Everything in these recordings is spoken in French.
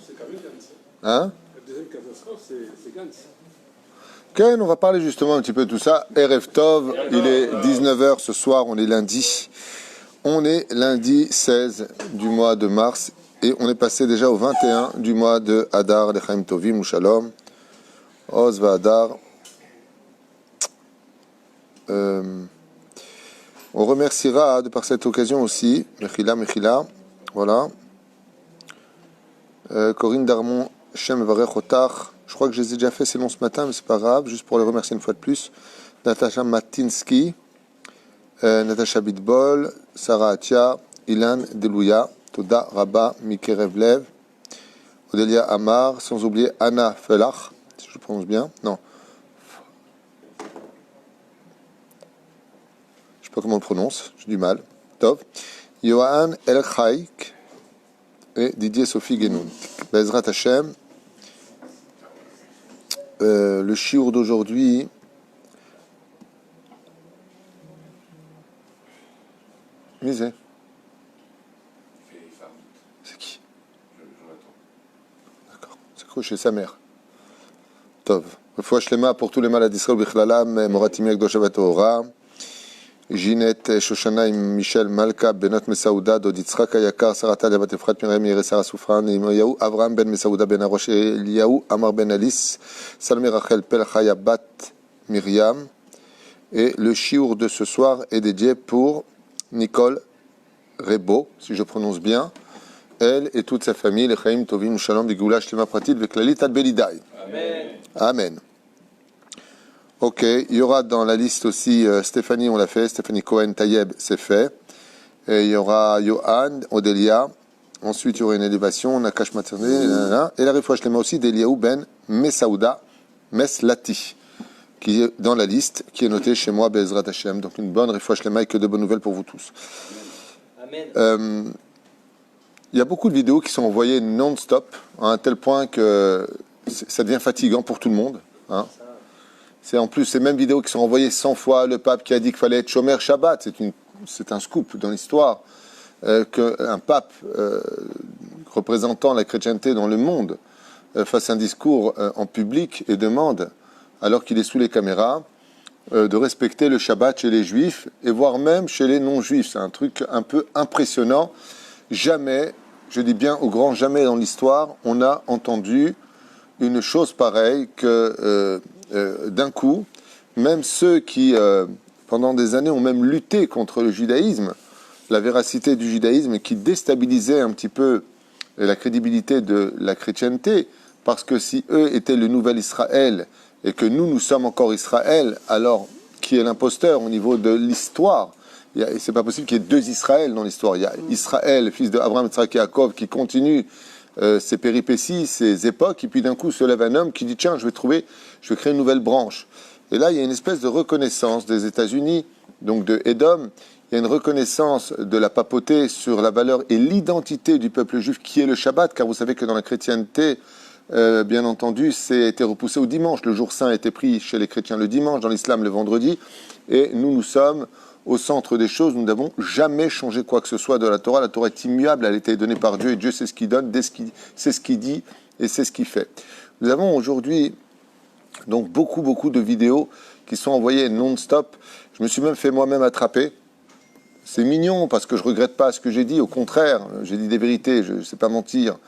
c'est quand même Gantz. Hein? La deuxième catastrophe, c'est Gantz. Ken, on va parler justement un petit peu de tout ça. Erev Tov, il est 19h ce soir, on est lundi. On est lundi 16 du mois de mars et on est passé déjà au 21 du mois de Adar, Lechaim Tovim, Shalom, Oz va Adar. On remerciera de par cette occasion aussi, Mechila, voilà. Corinne Darmon, Shem Varech Otach. Je crois que je les ai déjà fait, c'est long ce matin, mais c'est pas grave, juste pour les remercier une fois de plus. Natacha Matinsky, Natacha Bitbol, Sarah Atia, Ilan Delouya, Toda Rabba, Mikerev Lev, Odelia Amar, sans oublier Anna Felach, si je prononce bien, non. Je sais pas comment on le prononce, j'ai du mal. Tov. Yohan El Chaik et Didier Sophie Genoun. Bezrat Hashem. Le shiur d'aujourd'hui. Misé. C'est qui? D'accord. C'est quoi chez sa mère? Tov. Refoua Shlema pour tous les malades d'Israël, Bichlalam, Moratim Yakdosh Torah. Ginette Shoshana Michel Malka Benot Mesaouda Dod Yitzhak Ayakar Sarata Yabat Efrat Miriam Yere Sarah Soufran Yahu Avraham Ben Mesaouda Ben Arosh Eliyahu Amar Ben Alice Salmé Rachel Pelchaya Bat Miriam. Et le shiur de ce soir est dédié pour Nicole Rebo, si je prononce bien, elle et toute sa famille, les Chaim Tovim Shalom Bigoula Shlema Pratit Veklalit Ad Belidai. Amen. Amen. Ok, il y aura dans la liste aussi Stéphanie, on l'a fait, Stéphanie Cohen Tayeb, c'est fait. Et il y aura Johan, Odelia. Ensuite, il y aura une élévation, Nakash Materne, et la refouach lema aussi d'Eliaou Ben Mesaouda Meslati, qui est dans la liste, qui est notée chez moi, Bezrat Hashem. Donc une bonne refouach lema et que de bonnes nouvelles pour vous tous. Amen. Il y a beaucoup de vidéos qui sont envoyées non-stop, à un tel point que ça devient fatigant pour tout le monde. Hein. C'est en plus ces mêmes vidéos qui sont envoyées 100 fois. Le pape qui a dit qu'il fallait être Shomer Shabbat. C'est un scoop dans l'histoire qu'un pape représentant la chrétienté dans le monde fasse un discours en public et demande, alors qu'il est sous les caméras, de respecter le Shabbat chez les Juifs et voire même chez les non-Juifs. C'est un truc un peu impressionnant. Jamais, je dis bien au grand jamais dans l'histoire, on a entendu une chose pareille que d'un coup, même ceux qui, pendant des années, ont même lutté contre le judaïsme, la véracité du judaïsme, et qui déstabilisaient un petit peu la crédibilité de la chrétienté, parce que si eux étaient le nouvel Israël, et que nous sommes encore Israël, alors qui est l'imposteur au niveau de l'histoire? C'est pas possible qu'il y ait deux Israël dans l'histoire. Il y a Israël, fils d'Abraham, Yitzhak et Yaakov, qui continue ces péripéties, ces époques, et puis d'un coup se lève un homme qui dit tiens, je vais créer une nouvelle branche. Et là, il y a une espèce de reconnaissance des États-Unis, donc de Édom. Il y a une reconnaissance de la papauté sur la valeur et l'identité du peuple juif qui est le Shabbat, car vous savez que dans la chrétienté, bien entendu, c'est été repoussé au dimanche. Le jour saint a été pris chez les chrétiens le dimanche, dans l'islam le vendredi, et nous sommes au centre des choses. Nous n'avons jamais changé quoi que ce soit de la Torah. La Torah est immuable, elle a été donnée par Dieu, et Dieu sait ce qu'il donne, c'est ce qu'il dit, et c'est ce qu'il fait. Nous avons aujourd'hui donc beaucoup de vidéos qui sont envoyées non-stop. Je me suis même fait moi-même attraper. C'est mignon, parce que je ne regrette pas ce que j'ai dit, au contraire, j'ai dit des vérités, je ne sais pas mentir.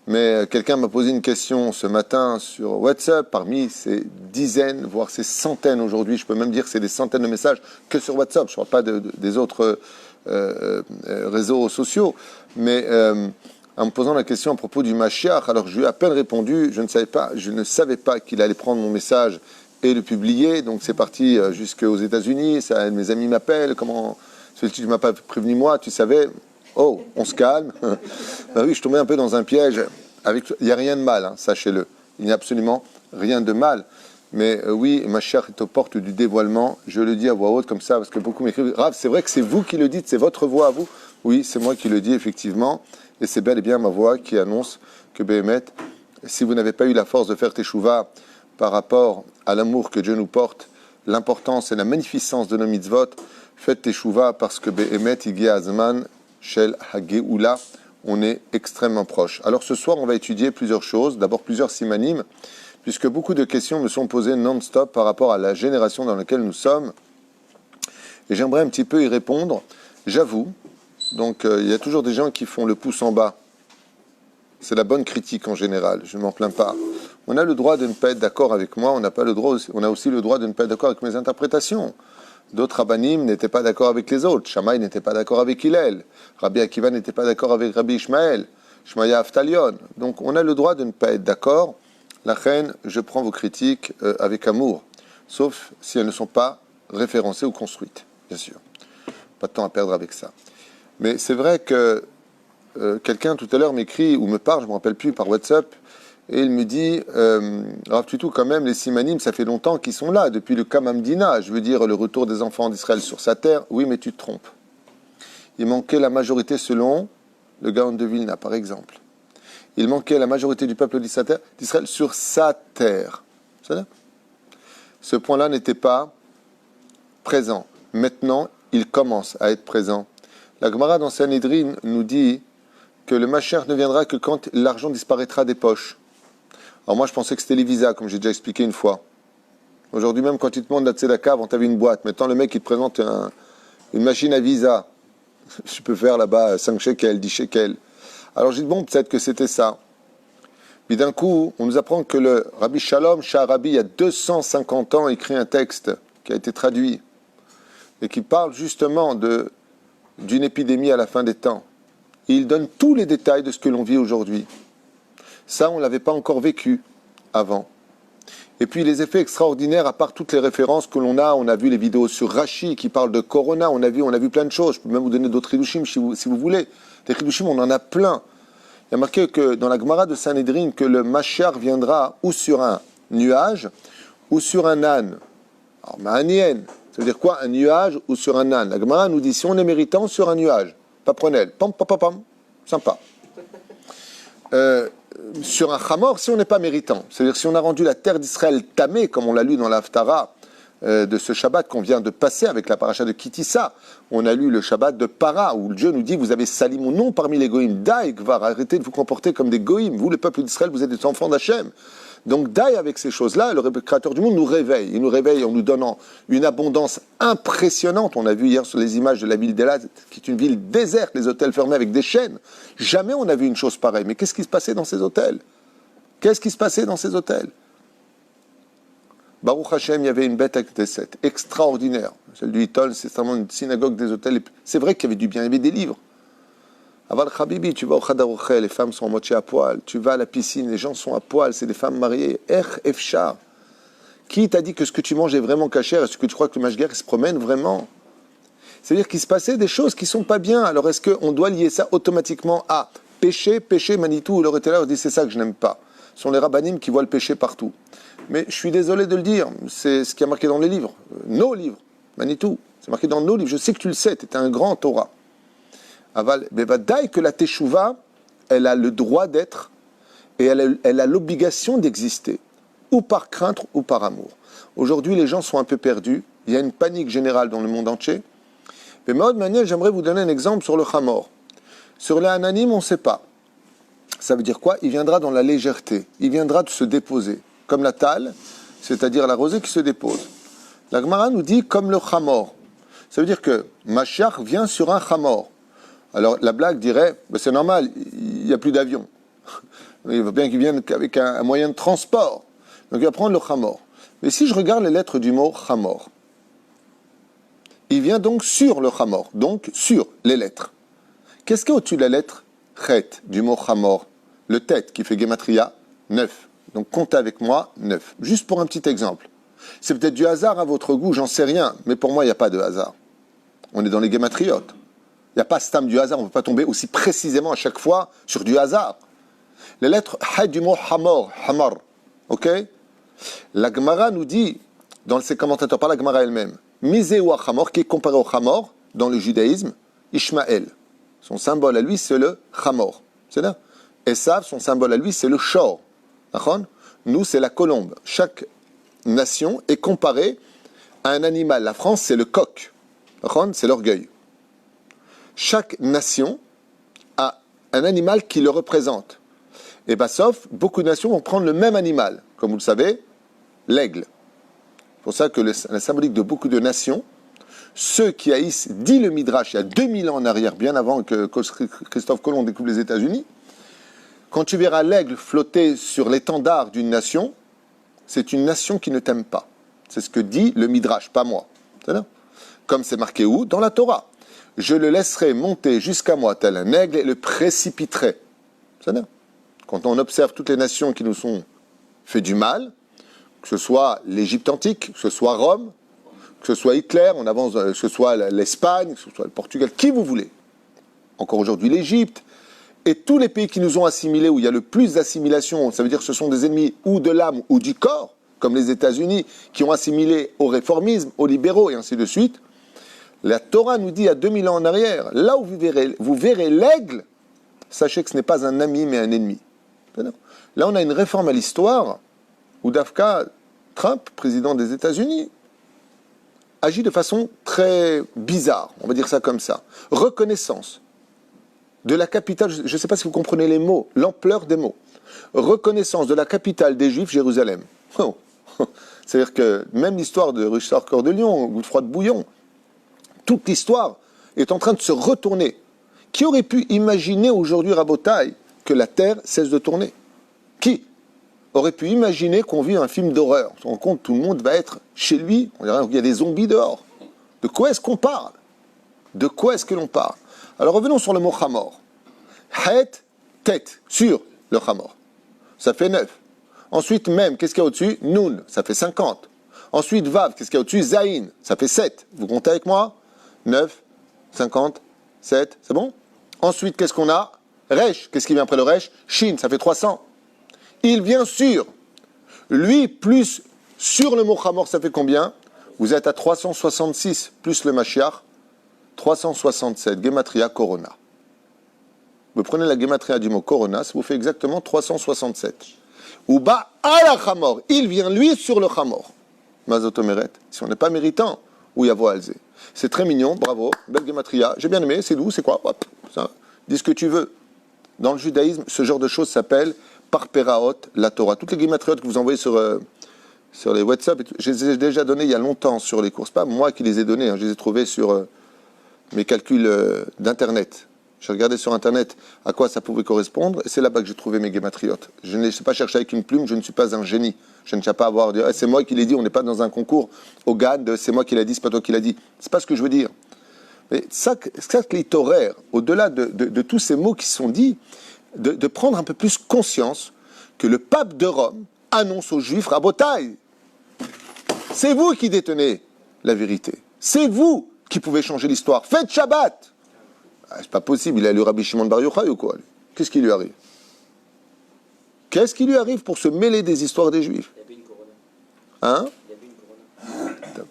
Mais quelqu'un m'a posé une question ce matin sur WhatsApp, parmi ces dizaines, voire ces centaines aujourd'hui, je peux même dire que c'est des centaines de messages que sur WhatsApp, je ne parle pas des autres réseaux sociaux, mais en me posant la question à propos du Mashiach, alors je lui ai à peine répondu, je ne savais pas qu'il allait prendre mon message et le publier, donc c'est parti jusqu'aux États-Unis, mes amis m'appellent, comment, tu ne m'as pas prévenu moi, tu savais. Oh, on se calme. Ben oui, je tombais un peu dans un piège. Il n'y a rien de mal, hein, sachez-le. Il n'y a absolument rien de mal. Mais oui, Mashiach est aux portes du dévoilement. Je le dis à voix haute comme ça, parce que beaucoup m'écrivent. Rav, c'est vrai que c'est vous qui le dites, c'est votre voix à vous. Oui, c'est moi qui le dis, effectivement. Et c'est bel et bien ma voix qui annonce que Béhémet, si vous n'avez pas eu la force de faire teshuva par rapport à l'amour que Dieu nous porte, l'importance et la magnificence de nos mitzvot, faites teshuva parce que Béhémet, Igi Azman, Shel Hageoula, on est extrêmement proche. Alors ce soir, on va étudier plusieurs choses, d'abord plusieurs simanim, puisque beaucoup de questions me sont posées non-stop par rapport à la génération dans laquelle nous sommes, et j'aimerais un petit peu y répondre. J'avoue, donc il y a toujours des gens qui font le pouce en bas. C'est la bonne critique en général, je ne m'en plains pas. On a le droit de ne pas être d'accord avec moi, on a aussi le droit de ne pas être d'accord avec mes interprétations. D'autres rabbanim n'étaient pas d'accord avec les autres. Shammai n'était pas d'accord avec Hillel. Rabbi Akiva n'était pas d'accord avec Rabbi Ishmael. Shmaya Aftalion. Donc on a le droit de ne pas être d'accord. La reine, je prends vos critiques avec amour, sauf si elles ne sont pas référencées ou construites, bien sûr. Pas de temps à perdre avec ça. Mais c'est vrai que quelqu'un tout à l'heure m'écrit ou me parle, je ne me rappelle plus, par WhatsApp, et il me dit, Rav Tutu, quand même, les simanim, ça fait longtemps qu'ils sont là, depuis le Kamamdina, je veux dire le retour des enfants d'Israël sur sa terre. Oui, mais tu te trompes. Il manquait la majorité selon le Gaon de Vilna, par exemple. Il manquait la majorité du peuple d'Israël sur sa terre. Ce point-là n'était pas présent. Maintenant, il commence à être présent. La Gemara dans Sanhedrin nous dit que le Mashiach ne viendra que quand l'argent disparaîtra des poches. Alors moi, je pensais que c'était les visas, comme j'ai déjà expliqué une fois. Aujourd'hui même, quand tu te demandes la tzedaka, avant tu avais une boîte. Maintenant, le mec, il te présente une machine à visa. Je peux faire là-bas 5 shekels, 10 shekels. Alors j'ai dit, bon, peut-être que c'était ça. Puis d'un coup, on nous apprend que le Rabbi Shalom Sha'arabi, il y a 250 ans, écrit un texte qui a été traduit et qui parle justement d'une épidémie à la fin des temps. Et il donne tous les détails de ce que l'on vit aujourd'hui. Ça, on ne l'avait pas encore vécu avant. Et puis les effets extraordinaires, à part toutes les références que l'on a vu les vidéos sur Rashi qui parlent de Corona, on a vu plein de choses. Je peux même vous donner d'autres Hidushim si vous voulez. Les Hidushim, on en a plein. Il y a marqué que dans la Gemara de Sanhedrin que le Mashiach viendra ou sur un nuage ou sur un âne. Alors, Ma'anien, ça veut dire quoi, un nuage ou sur un âne? La Gemara nous dit, si on est méritant, sur un nuage. Paprenel, pam, pam, pam, pam, sympa. Sur un chamor, si on n'est pas méritant, c'est-à-dire si on a rendu la terre d'Israël tamée, comme on l'a lu dans l'Haftara de ce Shabbat qu'on vient de passer avec la paracha de Kitissa, on a lu le Shabbat de Para, où Dieu nous dit, vous avez sali mon nom parmi les goïms, daï, kvar, arrêtez de vous comporter comme des goïms, vous le peuple d'Israël, vous êtes des enfants d'Hachem. Donc daï, avec ces choses-là, le créateur du monde nous réveille, il nous réveille en nous donnant une abondance impressionnante. On a vu hier sur les images de la ville d'Elat, qui est une ville déserte, les hôtels fermés avec des chaînes. Jamais on a vu une chose pareille. Mais qu'est-ce qui se passait dans ces hôtels? Qu'est-ce qui se passait dans ces hôtels? Baruch Hashem, il y avait une bête avec des sept, extraordinaire. Celle du Hitton, c'est vraiment une synagogue des hôtels. C'est vrai qu'il y avait du bien, il y avait des livres. Aval Khabibi, tu vas au Khadaroché, les femmes sont en moitié à poil. Tu vas à la piscine, les gens sont à poil, c'est des femmes mariées. Efchar. Qui t'a dit que ce que tu manges est vraiment cachère? Est-ce que tu crois que le Mashger se promène vraiment? C'est-à-dire qu'il se passait des choses qui ne sont pas bien. Alors est-ce qu'on doit lier ça automatiquement à péché, Manitou, ou leur était là, on dit c'est ça que je n'aime pas. Ce sont les rabbanim qui voient le péché partout. Mais je suis désolé de le dire, c'est ce qui a marqué dans les livres, nos livres, Manitou, c'est marqué dans nos livres, je sais que tu le sais, tu es un grand Torah. Aval, bevadaï que la teshuva, elle a le droit d'être et elle a l'obligation d'exister, ou par crainte ou par amour. Aujourd'hui, les gens sont un peu perdus, il y a une panique générale dans le monde entier. Mais Maud Maniel, j'aimerais vous donner un exemple sur le Hamor. Sur les Ananim, on ne sait pas. Ça veut dire quoi? Il viendra dans la légèreté, il viendra de se déposer, comme la talle, c'est-à-dire la rosée qui se dépose. La Gemara nous dit comme le Hamor. Ça veut dire que Mashiach vient sur un Hamor. Alors la blague dirait, c'est normal, il n'y a plus d'avion. Il faut bien qu'il vienne avec un moyen de transport. Donc il va prendre le Hamor. Mais si je regarde les lettres du mot Hamor, il vient donc sur le Hamor, donc sur les lettres. Qu'est-ce qu'il y a au-dessus de la lettre Chet, du mot Hamor? Le tête qui fait Gematria, 9. Donc comptez avec moi, 9. Juste pour un petit exemple. C'est peut-être du hasard à votre goût, j'en sais rien, mais pour moi, il n'y a pas de hasard. On est dans les Gematriotes. Il n'y a pas stam du hasard, on ne peut pas tomber aussi précisément à chaque fois sur du hasard. Les lettres Hay du mot Hamor, Hamar, ok? La Gemara nous dit, dans ses commentateurs, pas la Gemara elle-même, Misé ou Hamor, qui est comparé au Hamor, dans le judaïsme, Ishmaël. Son symbole à lui, c'est le Hamor. C'est là. Esav, son symbole à lui, c'est le Shor. Nous, c'est la colombe. Chaque nation est comparée à un animal. La France, c'est le coq. C'est l'orgueil. Chaque nation a un animal qui le représente. Et bien, sauf, beaucoup de nations vont prendre le même animal. Comme vous le savez, l'aigle. C'est pour ça que la symbolique de beaucoup de nations, ceux qui haïssent, dit le Midrash, il y a 2000 ans en arrière, bien avant que Christophe Colomb découvre les États-Unis, quand tu verras l'aigle flotter sur l'étendard d'une nation, c'est une nation qui ne t'aime pas. C'est ce que dit le Midrash, pas moi. C'est-à-dire, comme c'est marqué où? Dans la Torah. Je le laisserai monter jusqu'à moi tel un aigle et le précipiterai. C'est-à-dire, quand on observe toutes les nations qui nous sont fait du mal, que ce soit l'Égypte antique, que ce soit Rome, que ce soit Hitler, on avance, que ce soit l'Espagne, que ce soit le Portugal, qui vous voulez. Encore aujourd'hui l'Égypte, et tous les pays qui nous ont assimilés, où il y a le plus d'assimilation, ça veut dire que ce sont des ennemis ou de l'âme ou du corps, comme les États-Unis, qui ont assimilé au réformisme, aux libéraux, et ainsi de suite. La Torah nous dit à 2000 ans en arrière, là où vous verrez l'aigle, sachez que ce n'est pas un ami, mais un ennemi. Là, on a une réforme à l'histoire, où Dafka, Trump, président des États-Unis, agit de façon très bizarre, on va dire ça comme ça. Reconnaissance de la capitale, je ne sais pas si vous comprenez les mots, l'ampleur des mots. Reconnaissance de la capitale des Juifs, Jérusalem. Oh. C'est-à-dire que même l'histoire de Richard Cœur de Lion, Godefroy de Bouillon, toute l'histoire est en train de se retourner. Qui aurait pu imaginer aujourd'hui, Rabotai, que la Terre cesse de tourner? Qui aurait pu imaginer qu'on vit un film d'horreur? On se rend compte, tout le monde va être chez lui, on dirait qu'il y a des zombies dehors. De quoi est-ce qu'on parle? De quoi est-ce que l'on parle? Alors revenons sur le mot Hamor. Het, tête, sur le Hamor. Ça fait 9. Ensuite, même, qu'est-ce qu'il y a au-dessus? Nun, ça fait 50. Ensuite, Vav, qu'est-ce qu'il y a au-dessus? Zaïn, ça fait 7. Vous comptez avec moi? 9, 50, 7, c'est bon? Ensuite, qu'est-ce qu'on a? Resh, qu'est-ce qui vient après le Resh? Shin, ça fait 300. Il vient sur. Lui, plus sur le mot Hamor, ça fait combien? Vous êtes à 366, plus le Mashiach, 367, Gematria Corona. Vous prenez la Gematria du mot Corona, ça vous fait exactement 367. Ou ba ala Hamor, il vient lui sur le Hamor. Mazotomeret, si on n'est pas méritant, ou Yavo Alze. C'est très mignon, bravo, belle Gematria, j'ai bien aimé, c'est doux, c'est quoi? Hop, ça, dis ce que tu veux. Dans le judaïsme, ce genre de choses s'appelle Parperaot, la Torah. Toutes les Gematriotes que vous envoyez sur les WhatsApp, je les ai déjà données il y a longtemps sur les cours. C'est pas moi qui les ai données, hein, je les ai trouvées sur mes calculs d'Internet. J'ai regardé sur Internet à quoi ça pouvait correspondre, et c'est là-bas que j'ai trouvé mes Gematriotes. Je ne sais pas chercher avec une plume, je ne suis pas un génie. Je ne sais pas avoir dit, c'est moi qui l'ai dit, on n'est pas dans un concours au GAD, c'est moi qui l'ai dit, c'est pas toi qui l'as dit. C'est pas ce que je veux dire. Mais ça horaire, au-delà de tous ces mots qui sont dits, de prendre un peu plus conscience que le pape de Rome annonce aux Juifs, Rabotai, c'est vous qui détenez la vérité. C'est vous qui pouvez changer l'histoire. Faites Shabbat. Ah, c'est pas possible, il a lu Rabbi Shimon Bar Yochai ou quoi? Qu'est-ce qui lui arrive? Qu'est-ce qui lui arrive pour se mêler des histoires des Juifs? Il y avait une corona. Hein? Il y avait une corona.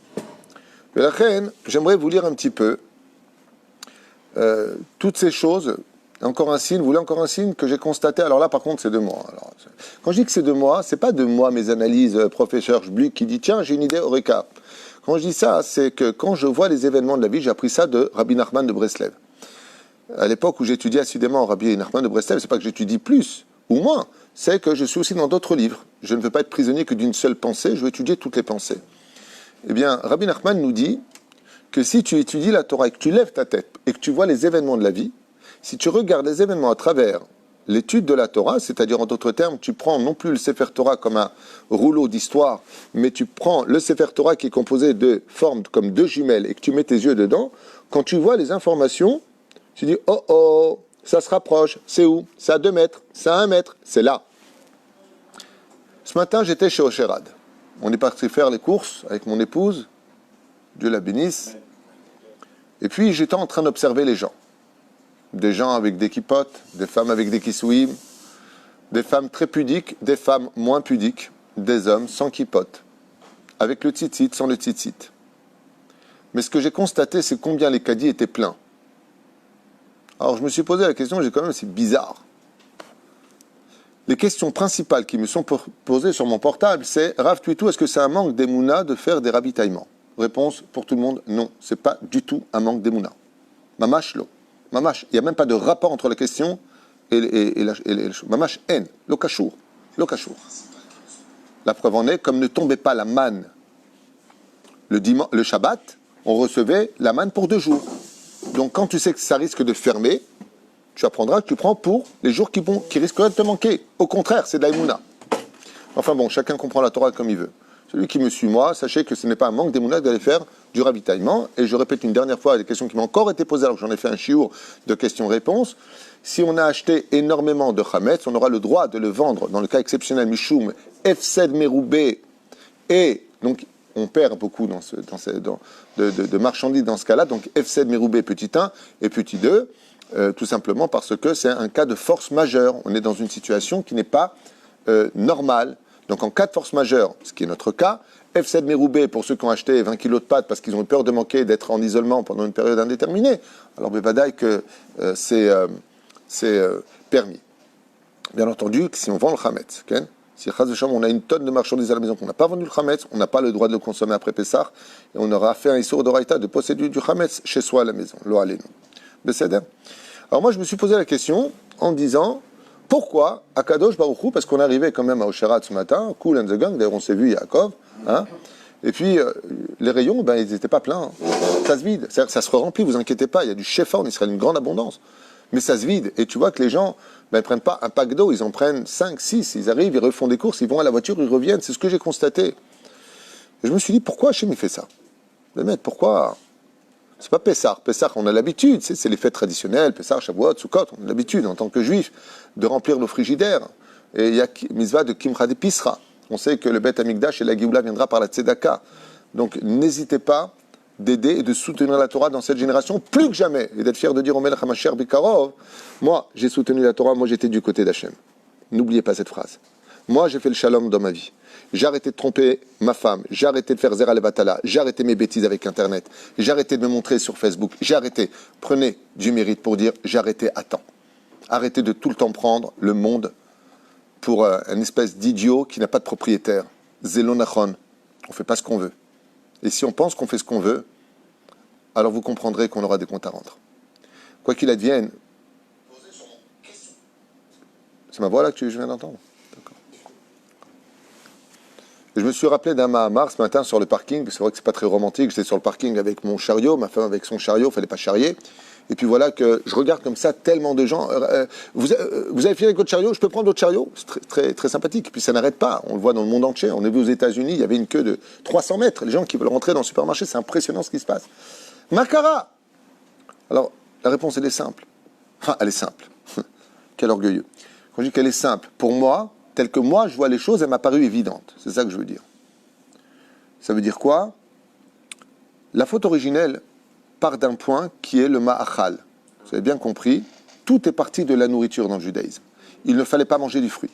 Mais la reine, j'aimerais vous lire un petit peu toutes ces choses. Encore un signe, vous voulez encore un signe que j'ai constaté? Alors là, par contre, c'est de moi. Alors, quand je dis que c'est de moi, c'est pas de moi, mes analyses, professeur Schbluck, qui dit tiens, j'ai une idée, Eureka. Quand je dis ça, c'est que quand je vois les événements de la vie, j'ai appris ça de Rabbi Nachman de Breslev. À l'époque où j'étudiais assidément Rabbi Nachman de Breslev, c'est pas que j'étudie plus ou moins, c'est que je suis aussi dans d'autres livres. Je ne veux pas être prisonnier que d'une seule pensée, je veux étudier toutes les pensées. Eh bien, Rabbi Nachman nous dit que si tu étudies la Torah et que tu lèves ta tête et que tu vois les événements de la vie, si tu regardes les événements à travers l'étude de la Torah, c'est-à-dire en d'autres termes, tu prends non plus le Sefer Torah comme un rouleau d'histoire, mais tu prends le Sefer Torah qui est composé de formes comme deux jumelles et que tu mets tes yeux dedans, quand tu vois les informations, tu dis « Oh oh, ça se rapproche, c'est où? C'est à 2 mètres, c'est à 1 mètre, c'est là. » Ce matin, j'étais chez Osherad. On est parti faire les courses avec mon épouse, Dieu la bénisse, et puis j'étais en train d'observer les gens. Des gens avec des kippotes, des femmes avec des kissouim, des femmes très pudiques, des femmes moins pudiques, des hommes sans kippote, avec le tzitzit, sans le tzitzit. Mais ce que j'ai constaté, c'est combien les caddies étaient pleins. Alors je me suis posé la question, j'ai quand même, c'est bizarre. Les questions principales qui me sont posées sur mon portable, c'est Rav Tuitou, est-ce que c'est un manque d'émouna de faire des ravitaillements? Réponse pour tout le monde, non, c'est pas du tout un manque d'émouna. Mamash lo. Mamash, il n'y a même pas de rapport entre la question Mamash en, lo kashour. La preuve en est, comme ne tombait pas la manne le Shabbat, on recevait la manne pour 2 jours. Donc quand tu sais que ça risque de fermer, tu apprendras que tu prends pour les jours qui risqueraient de te manquer. Au contraire, c'est de la Emouna. Enfin bon, chacun comprend la Torah comme il veut. Celui qui me suit, moi, sachez que ce n'est pas un manque d'Emouna d'aller faire du ravitaillement. Et je répète une dernière fois des questions qui m'ont encore été posées alors que j'en ai fait un chiour de questions-réponses. Si on a acheté énormément de Chametz, on aura le droit de le vendre dans le cas exceptionnel Mishum, Efsed Meroubé, et donc on perd beaucoup de marchandises dans ce cas-là, donc Efsed Meroubé petit 1 et petit 2, tout simplement parce que c'est un cas de force majeure. On est dans une situation qui n'est pas normale. Donc en cas de force majeure, ce qui est notre cas, F7 Meroubé pour ceux qui ont acheté 20 kilos de pâtes parce qu'ils ont eu peur de manquer, d'être en isolement pendant une période indéterminée, alors bevadaï que c'est permis. Bien entendu, si on vend le Chametz, okay? Si on a une tonne de marchandises à la maison qu'on n'a pas vendu le Chametz, on n'a pas le droit de le consommer après Pessah, et on aura fait un Issour d'Oraïta de posséder du Chametz chez soi à la maison. Lo alenu. Beseder. Alors moi je me suis posé la question en disant, pourquoi Akadosh Baruch Hu, parce qu'on arrivait quand même à Osherat ce matin, Cool and the Gang, d'ailleurs on s'est vu Yaakov, hein, et puis les rayons, ben, ils n'étaient pas pleins, ça se vide, ça se remplit, vous inquiétez pas, il y a du shefa en Israël, une grande abondance, mais ça se vide, et tu vois que les gens, ben, ils ne prennent pas un pack d'eau, ils en prennent 5, 6, ils arrivent, ils refont des courses, ils vont à la voiture, ils reviennent, c'est ce que j'ai constaté. Et je me suis dit, pourquoi Hachem il fait ça? Le maître, pourquoi? C'est pas Pessah. Pessah, on a l'habitude, c'est les fêtes traditionnelles, Pessah, Shavuot, Sukkot, on a l'habitude en tant que juif de remplir nos frigidaires. Et il y a mitzvah de Kimcha de Pisra. On sait que le Beth Amikdash et la Géoula viendra par la Tzedaka. Donc n'hésitez pas d'aider et de soutenir la Torah dans cette génération plus que jamais. Et d'être fier de dire au Melech HaMashiach Bikarov, moi j'ai soutenu la Torah, moi j'étais du côté d'Hachem. N'oubliez pas cette phrase. Moi j'ai fait le shalom dans ma vie. J'ai arrêté de tromper ma femme, j'ai arrêté de faire Zera Levatala, j'ai arrêté mes bêtises avec Internet, j'ai arrêté de me montrer sur Facebook, j'ai arrêté. Prenez du mérite pour dire j'ai arrêté à temps. Arrêtez de tout le temps prendre le monde pour une espèce d'idiot qui n'a pas de propriétaire. Zélonachon, on ne fait pas ce qu'on veut. Et si on pense qu'on fait ce qu'on veut, alors vous comprendrez qu'on aura des comptes à rendre. Quoi qu'il advienne, c'est ma voix là que je viens d'entendre. Je me suis rappelé d'un Mahamar ce matin sur le parking, c'est vrai que c'est pas très romantique, j'étais sur le parking avec mon chariot, ma femme avec son chariot, il fallait pas charrier, et puis voilà que je regarde comme ça tellement de gens, vous avez fini avec votre chariot, je peux prendre votre chariot? C'est très, très, très sympathique, et puis ça n'arrête pas, on le voit dans le monde entier, on est vu aux États-Unis, il y avait une queue de 300 mètres, les gens qui veulent rentrer dans le supermarché, c'est impressionnant ce qui se passe. Makara! Alors, la réponse elle est simple, enfin elle est simple, quel orgueilleux. Quand je dis qu'elle est simple, pour moi, telle que moi je vois les choses, elle m'a paru évidente. C'est ça que je veux dire. Ça veut dire quoi? La faute originelle part d'un point qui est le ma'achal. Vous avez bien compris, tout est parti de la nourriture dans le judaïsme. Il ne fallait pas manger du fruit.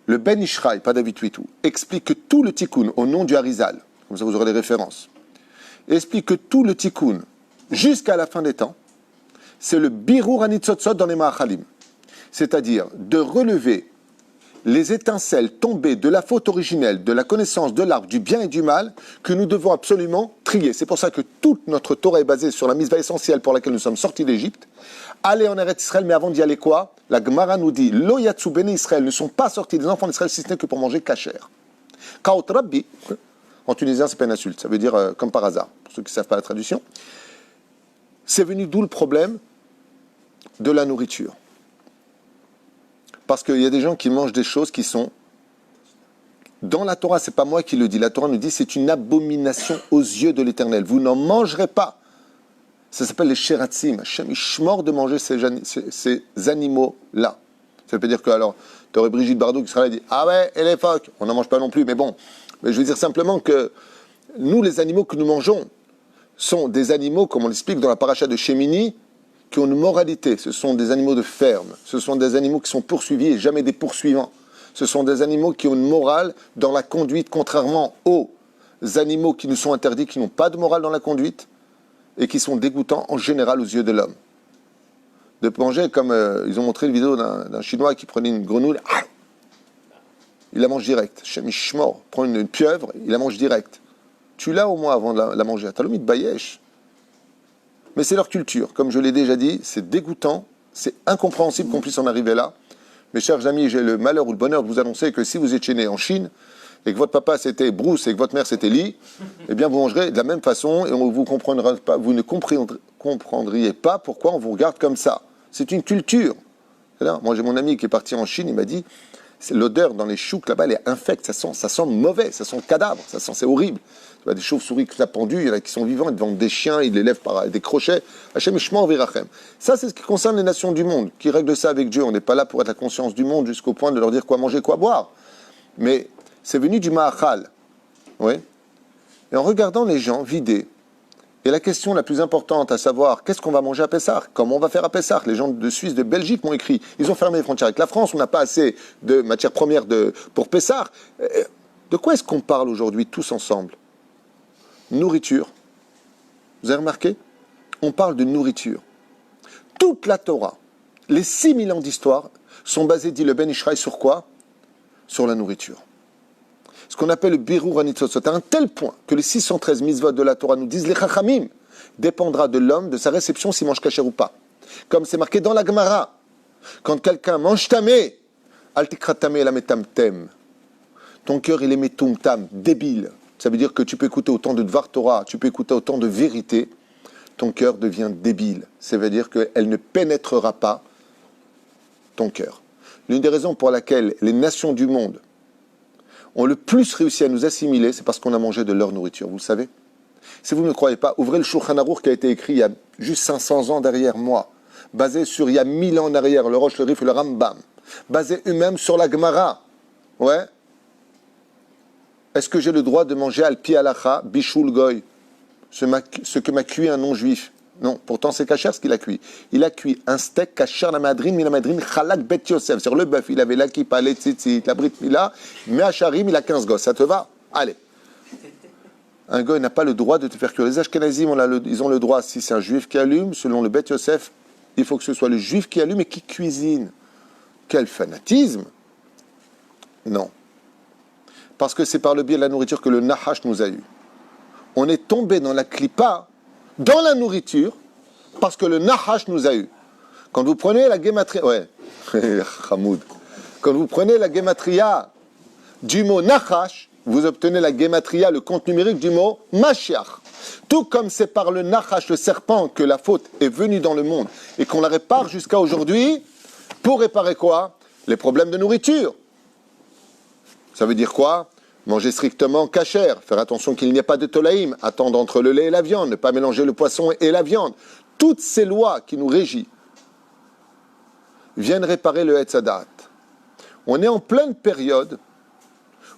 Le Ben Ishraï, pas David Tuitou, explique que tout le tikkun, au nom du Harizal, comme ça vous aurez les références, explique que tout le tikkun, jusqu'à la fin des temps, c'est le birur anitzotzot dans les ma'achalim. C'est-à-dire de relever les étincelles tombées de la faute originelle, de la connaissance de l'arbre, du bien et du mal, que nous devons absolument trier. C'est pour ça que toute notre Torah est basée sur la mitzvah essentielle pour laquelle nous sommes sortis d'Égypte. Aller en Eretz Israël, mais avant d'y aller quoi? La Gemara nous dit, Lo yatsu bene Israël ne sont pas sortis des enfants d'Israël si ce n'est que pour manger kasher. Kaot Rabbi, en tunisien c'est pas une insulte, ça veut dire comme par hasard, pour ceux qui ne savent pas la traduction. C'est venu d'où le problème de la nourriture. Parce qu'il y a des gens qui mangent des choses qui sont... Dans la Torah, c'est pas moi qui le dis. La Torah nous dit c'est une abomination aux yeux de l'Éternel. Vous n'en mangerez pas. Ça s'appelle les sheratzim. Hachem ishmor de manger ces animaux-là. Ça veut pas dire que, alors, tu aurais Brigitte Bardot qui sera là et dit ah ouais, et les phoques, on n'en mange pas non plus. Mais bon, mais je veux dire simplement que nous, les animaux que nous mangeons, sont des animaux, comme on l'explique dans la paracha de Shemini, qui ont une moralité. Ce sont des animaux de ferme. Ce sont des animaux qui sont poursuivis et jamais des poursuivants. Ce sont des animaux qui ont une morale dans la conduite, contrairement aux animaux qui nous sont interdits, qui n'ont pas de morale dans la conduite et qui sont dégoûtants en général aux yeux de l'homme. De manger comme ils ont montré une vidéo d'un Chinois qui prenait une grenouille, il la mange direct. Shem Ishmor prend une pieuvre, il la mange direct. Tu l'as au moins avant de la manger. Talomit Bayesh. Mais c'est leur culture. Comme je l'ai déjà dit, c'est dégoûtant C'est incompréhensible qu'on puisse en arriver là. Mes chers amis, j'ai le malheur ou le bonheur de vous annoncer que si vous étiez né en Chine et que votre papa c'était Bruce et que votre mère c'était Lee, eh bien vous mangerez de la même façon et vous ne comprendriez pas pourquoi on vous regarde comme ça. C'est une culture. Moi j'ai mon ami qui est parti en Chine, il m'a dit, l'odeur dans les chouks là-bas, elle est infecte, ça sent mauvais, ça sent le cadavre, c'est horrible. Tu vois, des chauves-souris qui sont pendues, il y en a qui sont vivants, ils vendent des chiens, ils les lèvent par des crochets. Hachem Ishma Virachem. Ça, c'est ce qui concerne les nations du monde, qui règlent ça avec Dieu. On n'est pas là pour être la conscience du monde jusqu'au point de leur dire quoi manger, quoi boire. Mais c'est venu du Ma'achal. Oui. Et en regardant les gens vider, et la question la plus importante à savoir, qu'est-ce qu'on va manger à Pessah? Comment on va faire à Pessah? Les gens de Suisse, de Belgique m'ont écrit. Ils ont fermé les frontières avec la France, on n'a pas assez de matières premières pour Pessah. De quoi est-ce qu'on parle aujourd'hui tous ensemble? Nourriture. Vous avez remarqué? On parle de nourriture. Toute la Torah, les 6000 ans d'histoire, sont basés, dit le Ben Ishraï, sur quoi? Sur la nourriture. Ce qu'on appelle le Birur HaNitzot, à un tel point que les 613 mitzvot de la Torah nous disent les Chachamim dépendra de l'homme, de sa réception, s'il mange kasher ou pas. Comme c'est marqué dans la Gemara, quand quelqu'un mange tamé, al tikrat tamé la metamtem. Ton cœur, il est metumtam, débile. Ça veut dire que tu peux écouter autant de Dvar Torah, tu peux écouter autant de vérité, ton cœur devient débile. Ça veut dire qu'elle ne pénétrera pas ton cœur. L'une des raisons pour laquelle les nations du monde ont le plus réussi à nous assimiler, c'est parce qu'on a mangé de leur nourriture, vous le savez. Si vous ne me croyez pas, ouvrez le Shulchan Aruch qui a été écrit il y a juste 500 ans derrière moi, basé sur il y a 1000 ans en arrière, le Rosh, le Rif et le Rambam, basé eux-mêmes sur la Gemara. Ouais. Est-ce que j'ai le droit de manger al-pi alacha, bishul goy, ce que m'a cuit un non-juif? Non, pourtant c'est kasher ce qu'il a cuit. Il a cuit un steak kasher la madrine, chalak bet Yosef. Sur le bœuf, il avait la kippa, les tzitzit, la brit mila, mais à Charim, il a 15 gosses. Ça te va? Allez. Un goy n'a pas le droit de te faire cuire. Les Ashkenazim, ils ont le droit, si c'est un juif qui allume, selon le bet Yosef, il faut que ce soit le juif qui allume et qui cuisine. Quel fanatisme! Non. Parce que c'est par le biais de la nourriture que le Nahash nous a eu. On est tombé dans la clipa, dans la nourriture, parce que le Nahash nous a eu. Quand vous prenez la gématria, ouais, Hamoud. Quand vous prenez la gématria du mot Nahash, vous obtenez la gématria, le compte numérique du mot Mashiach. Tout comme c'est par le Nahash, le serpent, que la faute est venue dans le monde et qu'on la répare jusqu'à aujourd'hui, pour réparer quoi? Les problèmes de nourriture. Ça veut dire quoi? Manger strictement kasher, faire attention qu'il n'y ait pas de tolaïm, attendre entre le lait et la viande, ne pas mélanger le poisson et la viande. Toutes ces lois qui nous régissent viennent réparer le Hetzadat. On est en pleine période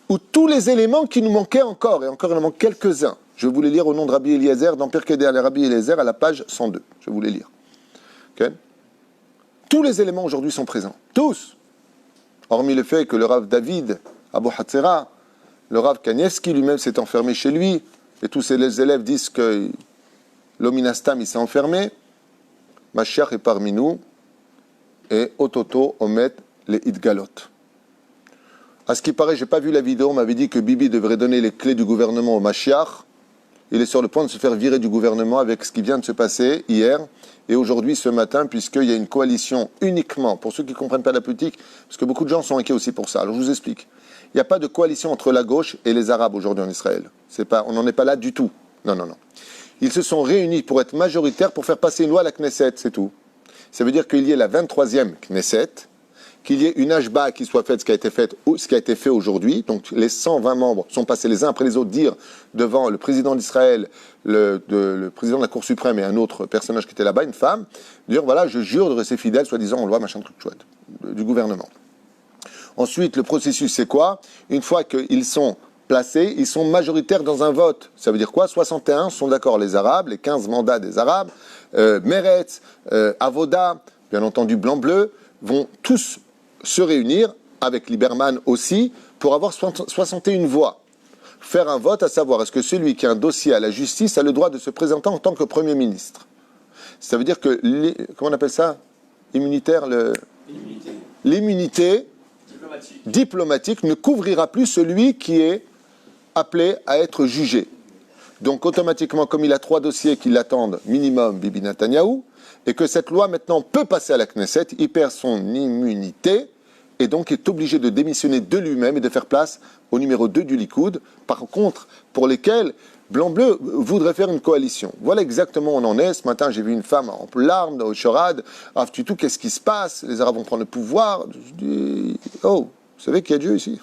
où tous les éléments qui nous manquaient encore, et encore il en manque quelques-uns, je vais vous les lire au nom de Rabbi Eliezer, dans Pirkei De'ah, Rabbi Eliezer, à la page 102. Je vais vous les lire. Okay? Tous les éléments aujourd'hui sont présents. Tous. Hormis le fait que le Rav David, Abu Hatzera, le Rav Kanievski lui-même s'est enfermé chez lui, et tous ses élèves disent que l'Ominastam, il s'est enfermé. Mashiach est parmi nous, et Ototo omet les Idgalot. À ce qui paraît, je n'ai pas vu la vidéo, on m'avait dit que Bibi devrait donner les clés du gouvernement au Mashiach. Il est sur le point de se faire virer du gouvernement avec ce qui vient de se passer hier et aujourd'hui, ce matin, puisqu'il y a une coalition uniquement, pour ceux qui ne comprennent pas la politique, parce que beaucoup de gens sont inquiets aussi pour ça. Alors je vous explique. Il n'y a pas de coalition entre la gauche et les Arabes aujourd'hui en Israël. On n'en est pas là du tout. Non. Ils se sont réunis pour être majoritaires, pour faire passer une loi à la Knesset, c'est tout. Ça veut dire qu'il y ait la 23e Knesset, qu'il y ait une hashba qui soit faite, ce qui a été fait aujourd'hui. Donc les 120 membres sont passés les uns après les autres dire devant le président d'Israël, le président de la Cour suprême et un autre personnage qui était là-bas, une femme, dire voilà, je jure de rester fidèle, soi-disant en loi, machin truc chouette, du gouvernement. Ensuite, le processus, c'est quoi? Une fois qu'ils sont placés, ils sont majoritaires dans un vote. Ça veut dire quoi? 61 sont d'accord, les Arabes, les 15 mandats des Arabes, Meretz, Avoda, bien entendu Blanc-Bleu, vont tous se réunir, avec Lieberman aussi, pour avoir 61 voix. Faire un vote, à savoir, est-ce que celui qui a un dossier à la justice a le droit de se présenter en tant que Premier ministre? Ça veut dire que, comment on appelle ça? Immunitaire, l'immunité diplomatique ne couvrira plus celui qui est appelé à être jugé. Donc automatiquement, comme il a 3 dossiers qui l'attendent minimum, Bibi Netanyahou, et que cette loi maintenant peut passer à la Knesset, il perd son immunité et donc est obligé de démissionner de lui-même et de faire place au numéro 2 du Likoud, par contre, pour lesquels Blanc-Bleu voudrait faire une coalition. Voilà exactement où on en est. Ce matin, j'ai vu une femme en larmes au Chorad. Ah, tu tout, qu'est-ce qui se passe? Les Arabes vont prendre le pouvoir. Je dis, oh, vous savez qu'il y a Dieu ici?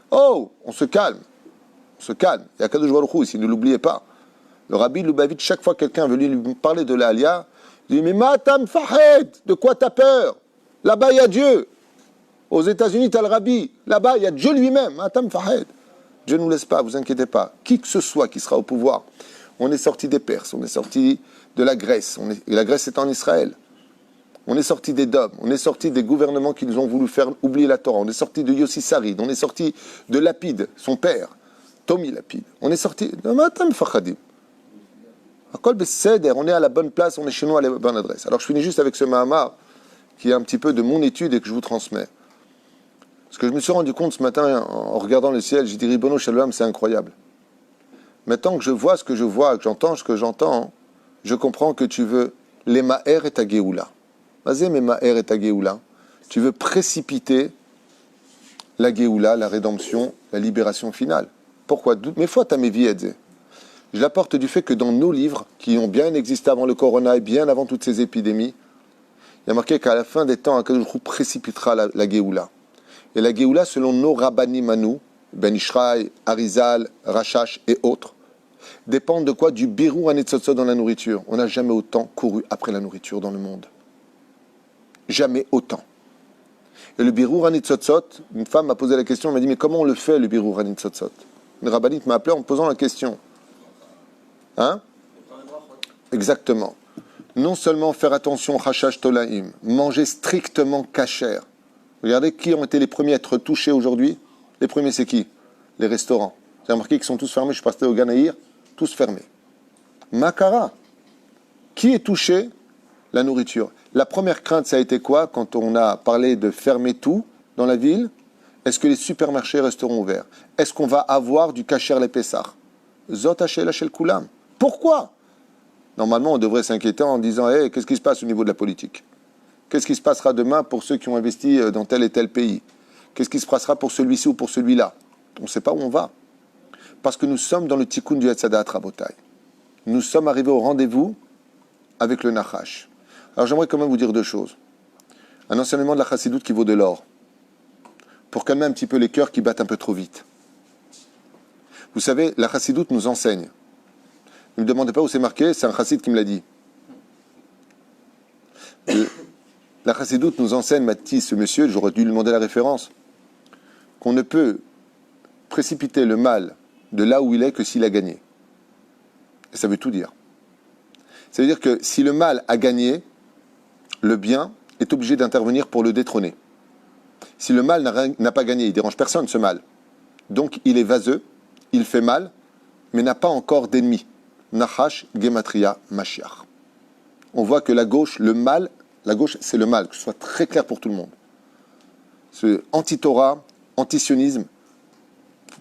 Oh, on se calme. On se calme. Il y a Kadosh Baruch Hu ici, ne l'oubliez pas. Le Rabbi Lubavitch, chaque fois que quelqu'un veut lui parler de la Aliyah, il dit, mais Matam Fahed, de quoi t'as peur? Là-bas, il y a Dieu. Aux États-Unis, tu as le Rabbi. Là-bas, il y a Dieu lui-même. Matam Fahed. Dieu ne nous laisse pas, vous inquiétez pas. Qui que ce soit qui sera au pouvoir, on est sorti des Perses, on est sorti de la Grèce, et la Grèce est en Israël. On est sorti des Dom, on est sorti des gouvernements qui nous ont voulu faire oublier la Torah, on est sorti de Yossi Sarid, on est sorti de Lapide, son père, Tommy Lapide. On est sorti de Matam Fachadim. On est à la bonne place, on est chez nous à la bonne adresse. Alors je finis juste avec ce Mahamar qui est un petit peu de mon étude et que je vous transmets. Parce que je me suis rendu compte ce matin, en regardant le ciel, j'ai dit, Ribono Shalom, c'est incroyable. Maintenant que je vois ce que je vois, que j'entends ce que j'entends, je comprends que tu veux les ma'er et ta geoula. Vas-y, mais ma'er et ta geoula. Tu veux précipiter la geoula, la rédemption, la libération finale. Pourquoi? Mais foi ta meviedze. Je l'apporte du fait que dans nos livres, qui ont bien existé avant le corona et bien avant toutes ces épidémies, il y a marqué qu'à la fin des temps, un Kadosh précipitera la geoula. Et la Géoula, selon nos rabbanim à nous, Ben Ishraï, Arizal, Rachash et autres, dépend de quoi? Du birur hanitzotzot dans la nourriture. On n'a jamais autant couru après la nourriture dans le monde. Jamais autant. Et le birur hanitzotzot, une femme m'a posé la question, elle m'a dit, mais comment on le fait, le birur hanitzotzot? Une rabbinite m'a appelé en me posant la question. Hein? Exactement. Non seulement faire attention au Hashash Tolaim, manger strictement kasher. Regardez qui ont été les premiers à être touchés aujourd'hui. Les premiers, c'est qui? Les restaurants. Vous avez remarqué qu'ils sont tous fermés. Je suis passé au Ganaïr, tous fermés. Makara. Qui est touché? La nourriture. La première crainte, ça a été quoi quand on a parlé de fermer tout dans la ville? Est-ce que les supermarchés resteront ouverts? Est-ce qu'on va avoir du kasher les Pessah? Zot hachel hachel kulam. Pourquoi? Normalement, on devrait s'inquiéter en disant, hey, qu'est-ce qui se passe au niveau de la politique? Qu'est-ce qui se passera demain pour ceux qui ont investi dans tel et tel pays? Qu'est-ce qui se passera pour celui-ci ou pour celui-là? On ne sait pas où on va. Parce que nous sommes dans le tikkun du Hatzadat Rabotai. Nous sommes arrivés au rendez-vous avec le Nachash. Alors j'aimerais quand même vous dire deux choses. Un enseignement de la Chassidoute qui vaut de l'or. Pour calmer un petit peu les cœurs qui battent un peu trop vite. Vous savez, la Chassidoute nous enseigne. Ne me demandez pas où c'est marqué, c'est un Chassid qui me l'a dit. La Chassidoute nous enseigne, m'a dit ce monsieur, j'aurais dû lui demander la référence, qu'on ne peut précipiter le mal de là où il est que s'il a gagné. Et ça veut tout dire. Ça veut dire que si le mal a gagné, le bien est obligé d'intervenir pour le détrôner. Si le mal n'a pas gagné, il ne dérange personne ce mal. Donc il est vaseux, il fait mal, mais n'a pas encore d'ennemi. Nachash, Gematria, Mashiach. On voit que la gauche, le mal, la gauche, c'est le mal, que ce soit très clair pour tout le monde. Ce anti-Torah, anti-sionisme,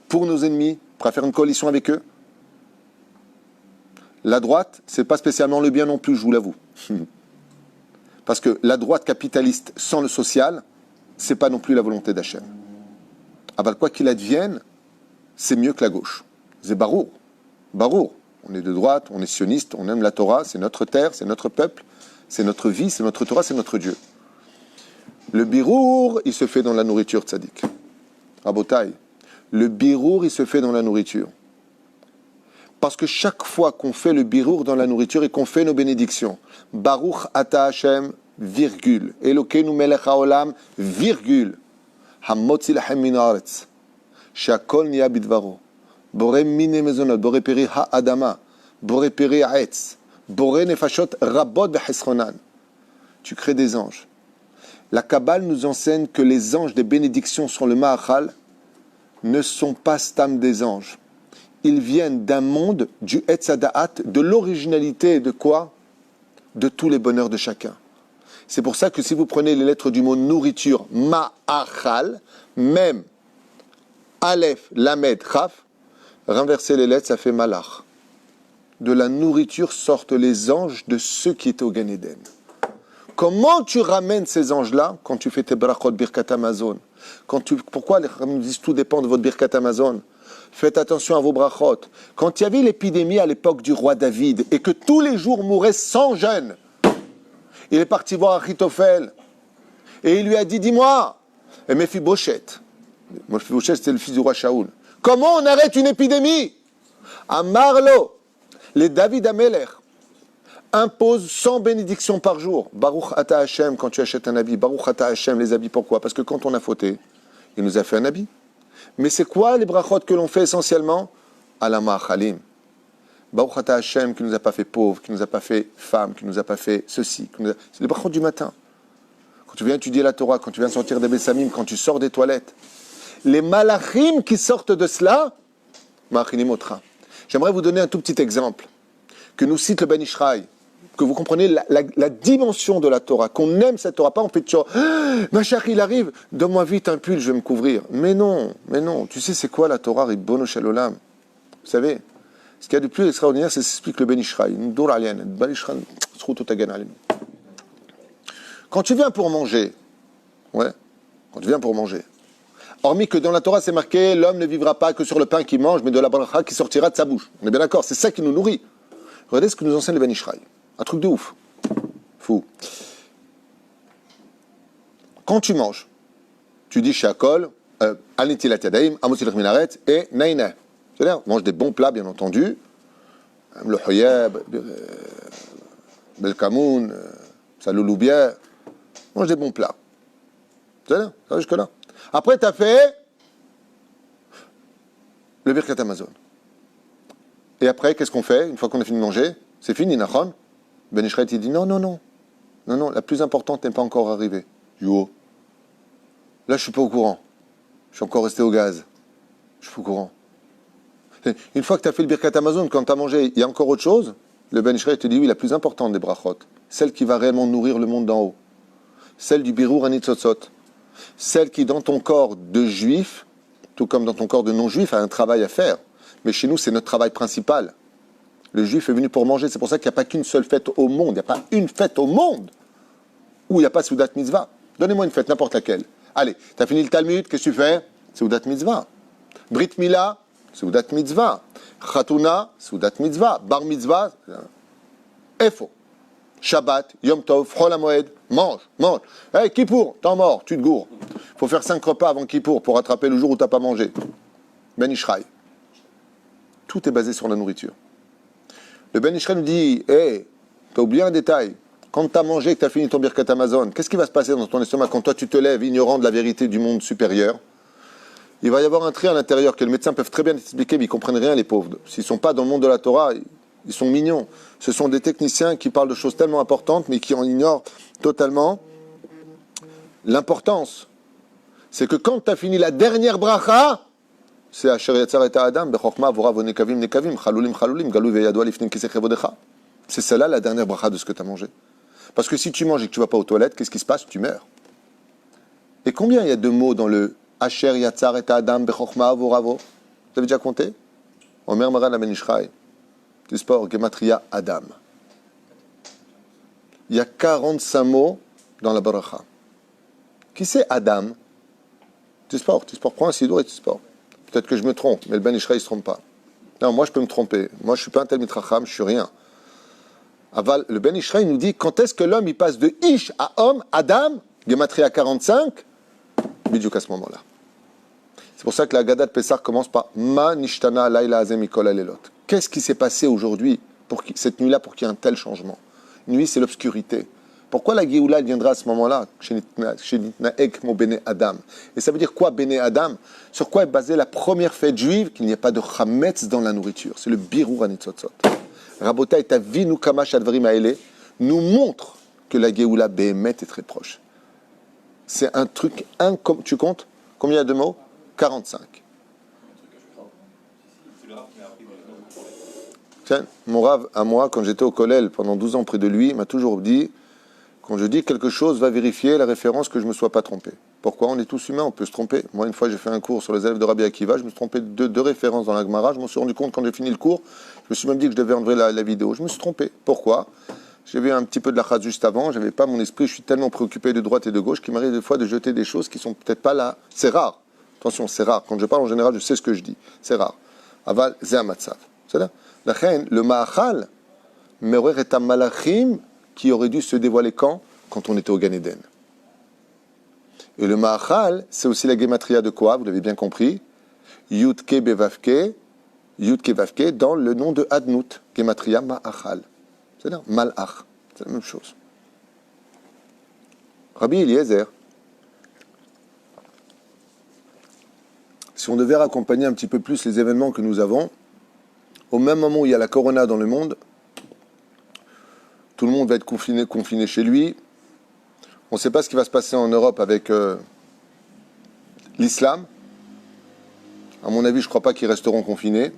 pour nos ennemis, pour faire une coalition avec eux. La droite, c'est pas spécialement le bien non plus, je vous l'avoue. Parce que la droite capitaliste sans le social, c'est pas non plus la volonté d'Hachem. Ah quoi qu'il advienne, c'est mieux que la gauche. C'est barour. Barour. On est de droite, on est sioniste, on aime la Torah, c'est notre terre, c'est notre peuple, c'est notre vie, c'est notre Torah, c'est notre Dieu. Le birour, il se fait dans la nourriture, tzaddik. Rabotai. Le birour, il se fait dans la nourriture. Parce que chaque fois qu'on fait le birour dans la nourriture et qu'on fait nos bénédictions, Baruch ata Hashem, virgule, Elokeinu melech haolam, virgule, Hamotzi lachem min haaretz, she'akol niya bidvaro, Boré mine mezonot, Boré peri ha'adama, Boré peri ha'etz, Boré nefashot rabot v'chesronan. Tu crées des anges. La Kabbale nous enseigne que les anges des bénédictions sur le Ma'achal ne sont pas stam des anges. Ils viennent d'un monde du Etzada'at, de l'originalité de quoi? De tous les bonheurs de chacun. C'est pour ça que si vous prenez les lettres du mot nourriture, Ma'achal, même Aleph, Lamed, Chaf, renverser les lettres, ça fait Malach. De la nourriture sortent les anges de ceux qui étaient au Gan Eden. Comment tu ramènes ces anges-là quand tu fais tes brachot Birkat Amazon? Pourquoi les Chachamim disent tout dépend de votre Birkat Amazon? Faites attention à vos brachot. Quand il y avait l'épidémie à l'époque du roi David et que tous les jours mouraient 100 jeunes, il est parti voir Achitophel et il lui a dit, dis-moi, et Mephibosheth, c'était le fils du roi Shaoul, comment on arrête une épidémie? À Marlo, les David Amelech impose 100 bénédictions par jour. Baruch Ata Hashem, quand tu achètes un habit. Baruch Ata Hashem, les habits, pourquoi? Parce que quand on a fauté, il nous a fait un habit. Mais c'est quoi les brachot que l'on fait essentiellement? Alama Chalim. Baruch Ata Hashem, qui ne nous a pas fait pauvres, qui ne nous a pas fait femmes, qui ne nous a pas fait ceci. C'est les brachot du matin. Quand tu viens étudier la Torah, quand tu viens sortir des Bessamim, quand tu sors des toilettes. Les malachim qui sortent de cela, Machinim Otra. J'aimerais vous donner un tout petit exemple que nous cite le Ben Ishraï, que vous comprenez la dimension de la Torah, qu'on aime cette Torah, pas en pétition. Ma chérie, il arrive, donne-moi vite un pull, je vais me couvrir. Mais non, tu sais c'est quoi la Torah, Ribbono Shel Olam? Vous savez, ce qu'il y a de plus extraordinaire, c'est ce qu'explique le Ben Ishraï. Quand tu viens pour manger, hormis que dans la Torah c'est marqué, l'homme ne vivra pas que sur le pain qu'il mange, mais de la bracha qui sortira de sa bouche. On est bien d'accord, c'est ça qui nous nourrit. Regardez ce que nous enseigne le Ben Ishraï. Un truc de ouf. Fou. Quand tu manges, tu dis Shakol, Al-Nitilat Yadayim, Amosil Minaret et Naina. C'est-à-dire, mange des bons plats, bien entendu. Le Hoyeb, Belkamoun, Salouloubia. Mange des bons plats. C'est-à-dire, ça va jusque-là. Après, tu as fait le Birkat Amazon. Et après, qu'est-ce qu'on fait? Une fois qu'on a fini de manger, c'est fini, Nachon? Ben Ishraï, il dit non, la plus importante n'est pas encore arrivée. Yo. Là, je suis pas au courant. Je suis encore resté au gaz. Je suis pas au courant. Une fois que tu as fait le Birkat Amazon, quand tu as mangé, il y a encore autre chose. Le Ben Ishraï te dit oui, la plus importante des brachot, celle qui va réellement nourrir le monde d'en haut. Celle du Birur Anitzotzot. Celle qui, dans ton corps de juif, tout comme dans ton corps de non-juif, a un travail à faire. Mais chez nous, c'est notre travail principal. Le juif est venu pour manger. C'est pour ça qu'il n'y a pas qu'une seule fête au monde. Il n'y a pas une fête au monde où il n'y a pas Seudat Mitzvah. Donnez-moi une fête, n'importe laquelle. Allez, tu as fini le Talmud, qu'est-ce que tu fais? Seudat Mitzvah. Brit Mila, Seudat Mitzvah. Khatuna, Seudat Mitzvah. Bar Mitzvah, Efo. Shabbat, Yom Tov, Chol HaMoed, mange. Hey, Kippour, t'es mort, tu te gourres. Il faut faire 5 repas avant Kippour pour rattraper le jour où tu n'as pas mangé. Ben Ishraï. Tout est basé sur la nourriture. Le Ben Ishraï nous dit, hey, tu as oublié un détail. Quand tu as mangé et que tu as fini ton Birkat Amazon, qu'est-ce qui va se passer dans ton estomac quand toi tu te lèves ignorant de la vérité du monde supérieur? Il va y avoir un trait à l'intérieur que les médecins peuvent très bien expliquer, mais ils ne comprennent rien, les pauvres. S'ils ne sont pas dans le monde de la Torah, ils sont mignons. Ce sont des techniciens qui parlent de choses tellement importantes, mais qui en ignorent totalement l'importance. C'est que quand tu as fini la dernière bracha, c'est Asher Yatzar et Adam, Bechokma, Vora, Vonekavim, Nekavim, Chalulim, Galou, Veyadwa, Lifnim, Kisech, Revodecha. C'est celle-là la dernière bracha de ce que tu as mangé. Parce que si tu manges et que tu ne vas pas aux toilettes, qu'est-ce qui se passe? Tu meurs. Et combien il y a de mots dans le Asher Yatzar et Adam, Bechokma, Voravo? Vous avez déjà compté? Omer Maran Ben Ishraï. Du sport, Gematria Adam. Il y a 45 mots dans la bracha. Qui c'est Adam? Tu sport, prends un sidour et tu sport. Peut-être que je me trompe, mais le Ben Ishraï ne se trompe pas. Non, moi je peux me tromper. Moi je ne suis pas un tel mitracham, je ne suis rien. Aval, le Ben Ishraï nous dit quand est-ce que l'homme il passe de Ish à homme, Adam, Gematria 45, bidjouk à ce moment-là. C'est pour ça que la Haggadah de Pessah commence par Ma nishtana laila azem mikol alelot. Qu'est-ce qui s'est passé aujourd'hui, cette nuit-là, pour qu'il y ait un tel changement? Une nuit, c'est l'obscurité. Pourquoi la Géoula viendra à ce moment-là? Adam. Et ça veut dire quoi, Bene Adam? Sur quoi est basée la première fête juive? Qu'il n'y ait pas de chametz dans la nourriture. C'est le birur anitzotzot. Rabotai tavinu kamash advarim haele nous montre que la Géoula Behemet est très proche. C'est un truc, tu comptes? Combien il y a de mots? 45. Tiens, mon Rav, à moi, quand j'étais au Kollel, pendant 12 ans près de lui, m'a toujours dit, quand je dis quelque chose, va vérifier la référence que je ne me sois pas trompé. Pourquoi? On est tous humains, on peut se tromper. Moi, une fois, j'ai fait un cours sur les élèves de Rabbi Akiva, je me suis trompé de deux références dans la Gemara, je m'en suis rendu compte quand j'ai fini le cours, je me suis même dit que je devais enlever la vidéo. Je me suis trompé. Pourquoi? J'ai vu un petit peu de la chaz juste avant, j'avais pas mon esprit, je suis tellement préoccupé de droite et de gauche qu'il m'arrive des fois de jeter des choses qui sont peut-être pas là. C'est rare. Attention, c'est rare. Quand je parle en général, je sais ce que je dis. C'est rare. Aval, zé amatsav. C'est-à-dire, la reine, le ma'achal, merer et malachim, qui aurait dû se dévoiler quand on était au Gan Eden. Et le ma'achal, c'est aussi la gématria de quoi, vous l'avez bien compris, Yudke Bevavke, dans le nom de Adnout, gématria ma'achal. C'est-à-dire malach, c'est la même chose. Rabbi Eliezer, si on devait raccompagner un petit peu plus les événements que nous avons, au même moment où il y a la corona dans le monde, tout le monde va être confiné chez lui. On ne sait pas ce qui va se passer en Europe avec l'islam. À mon avis, je ne crois pas qu'ils resteront confinés.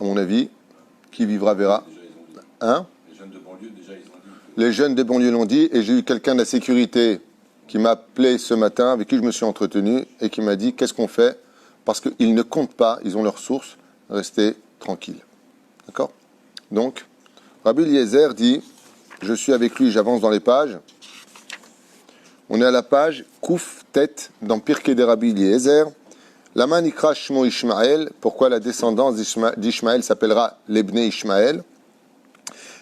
À mon avis, qui vivra verra. Hein? Les jeunes de banlieue, déjà, ils ont dit. Les jeunes de banlieue l'ont dit, et j'ai eu quelqu'un de la sécurité qui m'a appelé ce matin, avec qui je me suis entretenu, et qui m'a dit, qu'est-ce qu'on fait? Parce qu'ils ne comptent pas, ils ont leurs sources, restez tranquilles. D'accord? Donc, Rabbi Eliezer dit, je suis avec lui, j'avance dans les pages. On est à la page Kouf Tet dans Pirkei de Rabbi Eliezer. Lama nikra shmo Ishmael. Pourquoi la descendance d'Ishmael s'appellera l'Ebné Ishmael?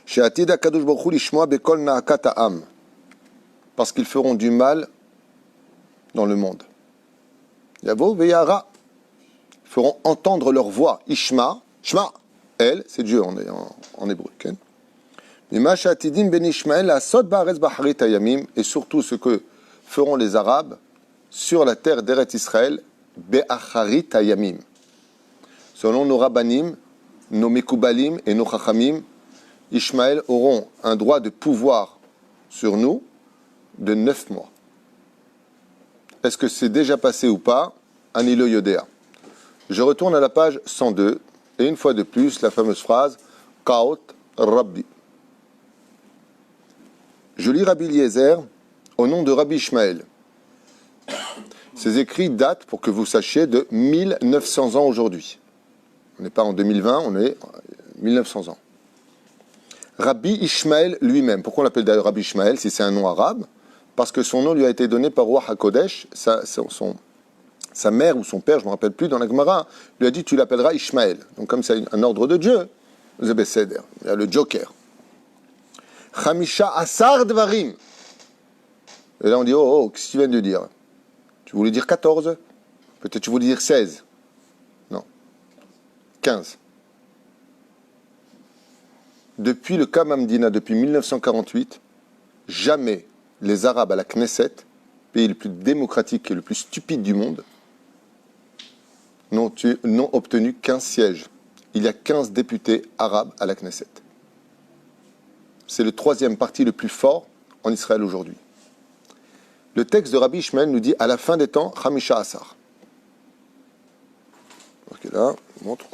She'atid HaKadosh Baruch Hu lishmoa bekol na'akat ha'am. Parce qu'ils feront du mal dans le monde. Yavo veyara. Ils feront entendre leur voix. Ishma, Shma, elle, c'est Dieu en hébreu. Mima she'atidim ben Ishmael asod ba'aretz b'acharit hayamim. Et surtout ce que feront les Arabes sur la terre d'Eretz Israël, be'acharit hayamim. Selon nos rabbanim, nos mekoubalim et nos chachamim, Ishmaël auront un droit de pouvoir sur nous de 9 mois. Est-ce que c'est déjà passé ou pas? Anilo Yodéa. Je retourne à la page 102, et une fois de plus, la fameuse phrase Kaot Rabbi. Je lis Rabbi Eliezer au nom de Rabbi Ishmael. Ces écrits datent, pour que vous sachiez, de 1900 ans aujourd'hui. On n'est pas en 2020, on est 1900 ans. Rabbi Ishmael lui-même. Pourquoi on l'appelle d'ailleurs Rabbi Ishmael si c'est un nom arabe? Parce que son nom lui a été donné par Roi HaKodesh, sa mère ou son père, je ne me rappelle plus, dans la Gemara, lui a dit tu l'appelleras Ishmael. Donc comme c'est un ordre de Dieu, Zebeseder, il y a le Joker. Chamisha Asar Dvarim. Et là on dit oh, qu'est-ce que tu viens de dire? Tu voulais dire 14? Peut-être tu voulais dire 16? Non. 15. Depuis le Kamamdina, depuis 1948, jamais les Arabes à la Knesset, pays le plus démocratique et le plus stupide du monde, n'ont obtenu qu'un siège. Il y a 15 députés arabes à la Knesset. C'est le troisième parti le plus fort en Israël aujourd'hui. Le texte de Rabbi Ishmael nous dit à la fin des temps, Chamisha Asar. Ok, là, je montre.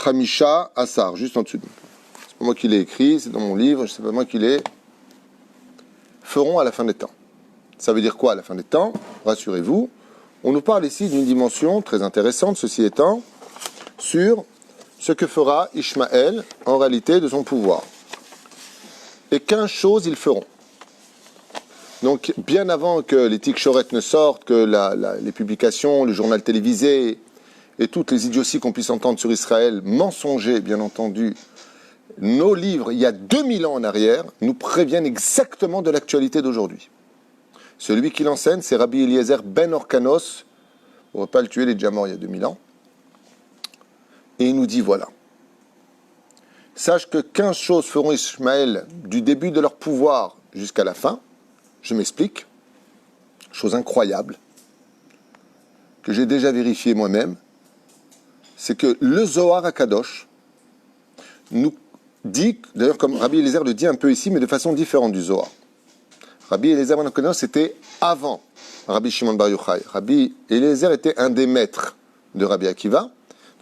Chamisha Asar, juste en dessous. C'est pas moi qui l'ai écrit, c'est dans mon livre, c'est pas moi qui l'ai. Feront à la fin des temps. Ça veut dire quoi à la fin des temps? Rassurez-vous. On nous parle ici d'une dimension très intéressante, ceci étant, sur ce que fera Ishmaël en réalité de son pouvoir. Et 15 choses ils feront. Donc, bien avant que les tikchorettes ne sortent, que les publications, le journal télévisé et toutes les idioties qu'on puisse entendre sur Israël, mensongers, bien entendu, nos livres, il y a 2000 ans en arrière, nous préviennent exactement de l'actualité d'aujourd'hui. Celui qui l'enseigne, c'est Rabbi Eliezer ben Orkanos. On ne va pas le tuer, il est déjà mort il y a 2000 ans. Et il nous dit, voilà. Sache que 15 choses feront Ishmaël du début de leur pouvoir jusqu'à la fin. Je m'explique. Chose incroyable, que j'ai déjà vérifié moi-même, c'est que le Zohar HaKadosh nous dit, d'ailleurs comme Rabbi Eliezer le dit un peu ici, mais de façon différente du Zohar. Rabbi Eliezer ben Orkanos, c'était avant Rabbi Shimon Bar Yochai. Rabbi Eliezer était un des maîtres de Rabbi Akiva,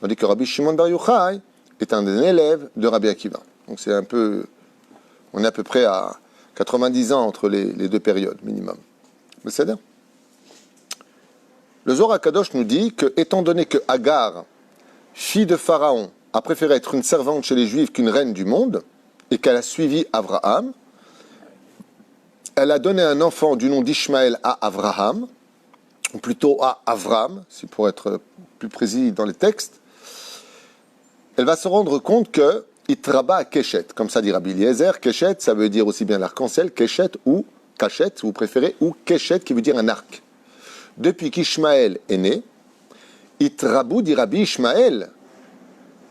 tandis que Rabbi Shimon Bar Yochai est un des élèves de Rabbi Akiva. Donc c'est un peu, on est à peu près à 90 ans entre les deux périodes minimum. Mais c'est bien. Le Zohar HaKadosh nous dit que, étant donné que Agar, fille de Pharaon, a préféré être une servante chez les Juifs qu'une reine du monde, et qu'elle a suivi Abraham, elle a donné un enfant du nom d'Ishmaël à Abraham, ou plutôt à Avram, si pour être plus précis dans les textes, elle va se rendre compte que Itraba à Keshet, comme ça dit Rabbi Eliezer, Keshet, ça veut dire aussi bien l'arc-en-ciel, Keshet ou Kachet, si vous préférez, ou Keshet, qui veut dire un arc. Depuis qu'Ishmaël est né, Itrabou, dit Rabbi Ishmaël,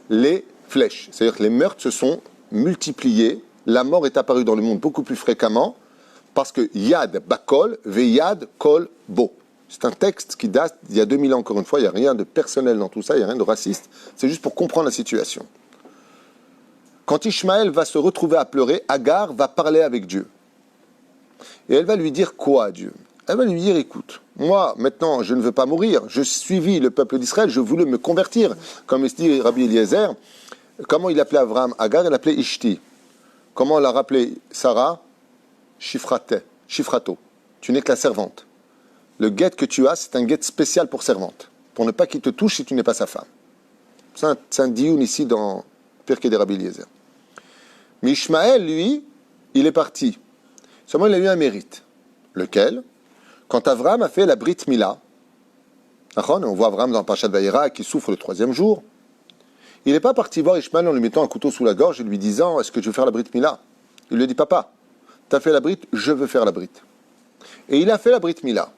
les flèches. C'est-à-dire que les meurtres se sont multipliés, la mort est apparue dans le monde beaucoup plus fréquemment, parce que Yad Bakol, Veyad Kol Bo. C'est un texte qui date d'il y a 2000 ans, encore une fois, il n'y a rien de personnel dans tout ça, il n'y a rien de raciste, c'est juste pour comprendre la situation. Quand Ishmaël va se retrouver à pleurer, Agar va parler avec Dieu. Et elle va lui dire quoi à Dieu? Elle va lui dire, écoute, moi, maintenant, je ne veux pas mourir, je suivis le peuple d'Israël, je voulais me convertir. Comme il dit Rabbi Eliezer, comment il appelait Abraham? Agar, il l'appelait Ishti. Comment on l'a rappelé Sarah? Shifrato. Tu n'es que la servante. Le guet que tu as, c'est un guet spécial pour servante, pour ne pas qu'il te touche si tu n'es pas sa femme. C'est un dioun ici dans Pirkei de Rabbi Eliezer. Mais Ishmaël, lui, il est parti. Seulement, il a eu un mérite. Lequel? Quand Avram a fait la Brit Mila, on voit Avram dans Parashat Vayera qui souffre le 3e jour, il n'est pas parti voir Ishmaël en lui mettant un couteau sous la gorge et lui disant « Est-ce que tu veux faire la Brit Mila ?» Il lui dit « Papa, tu as fait la Brit, je veux faire la Brit. » Et il a fait la Brit Mila,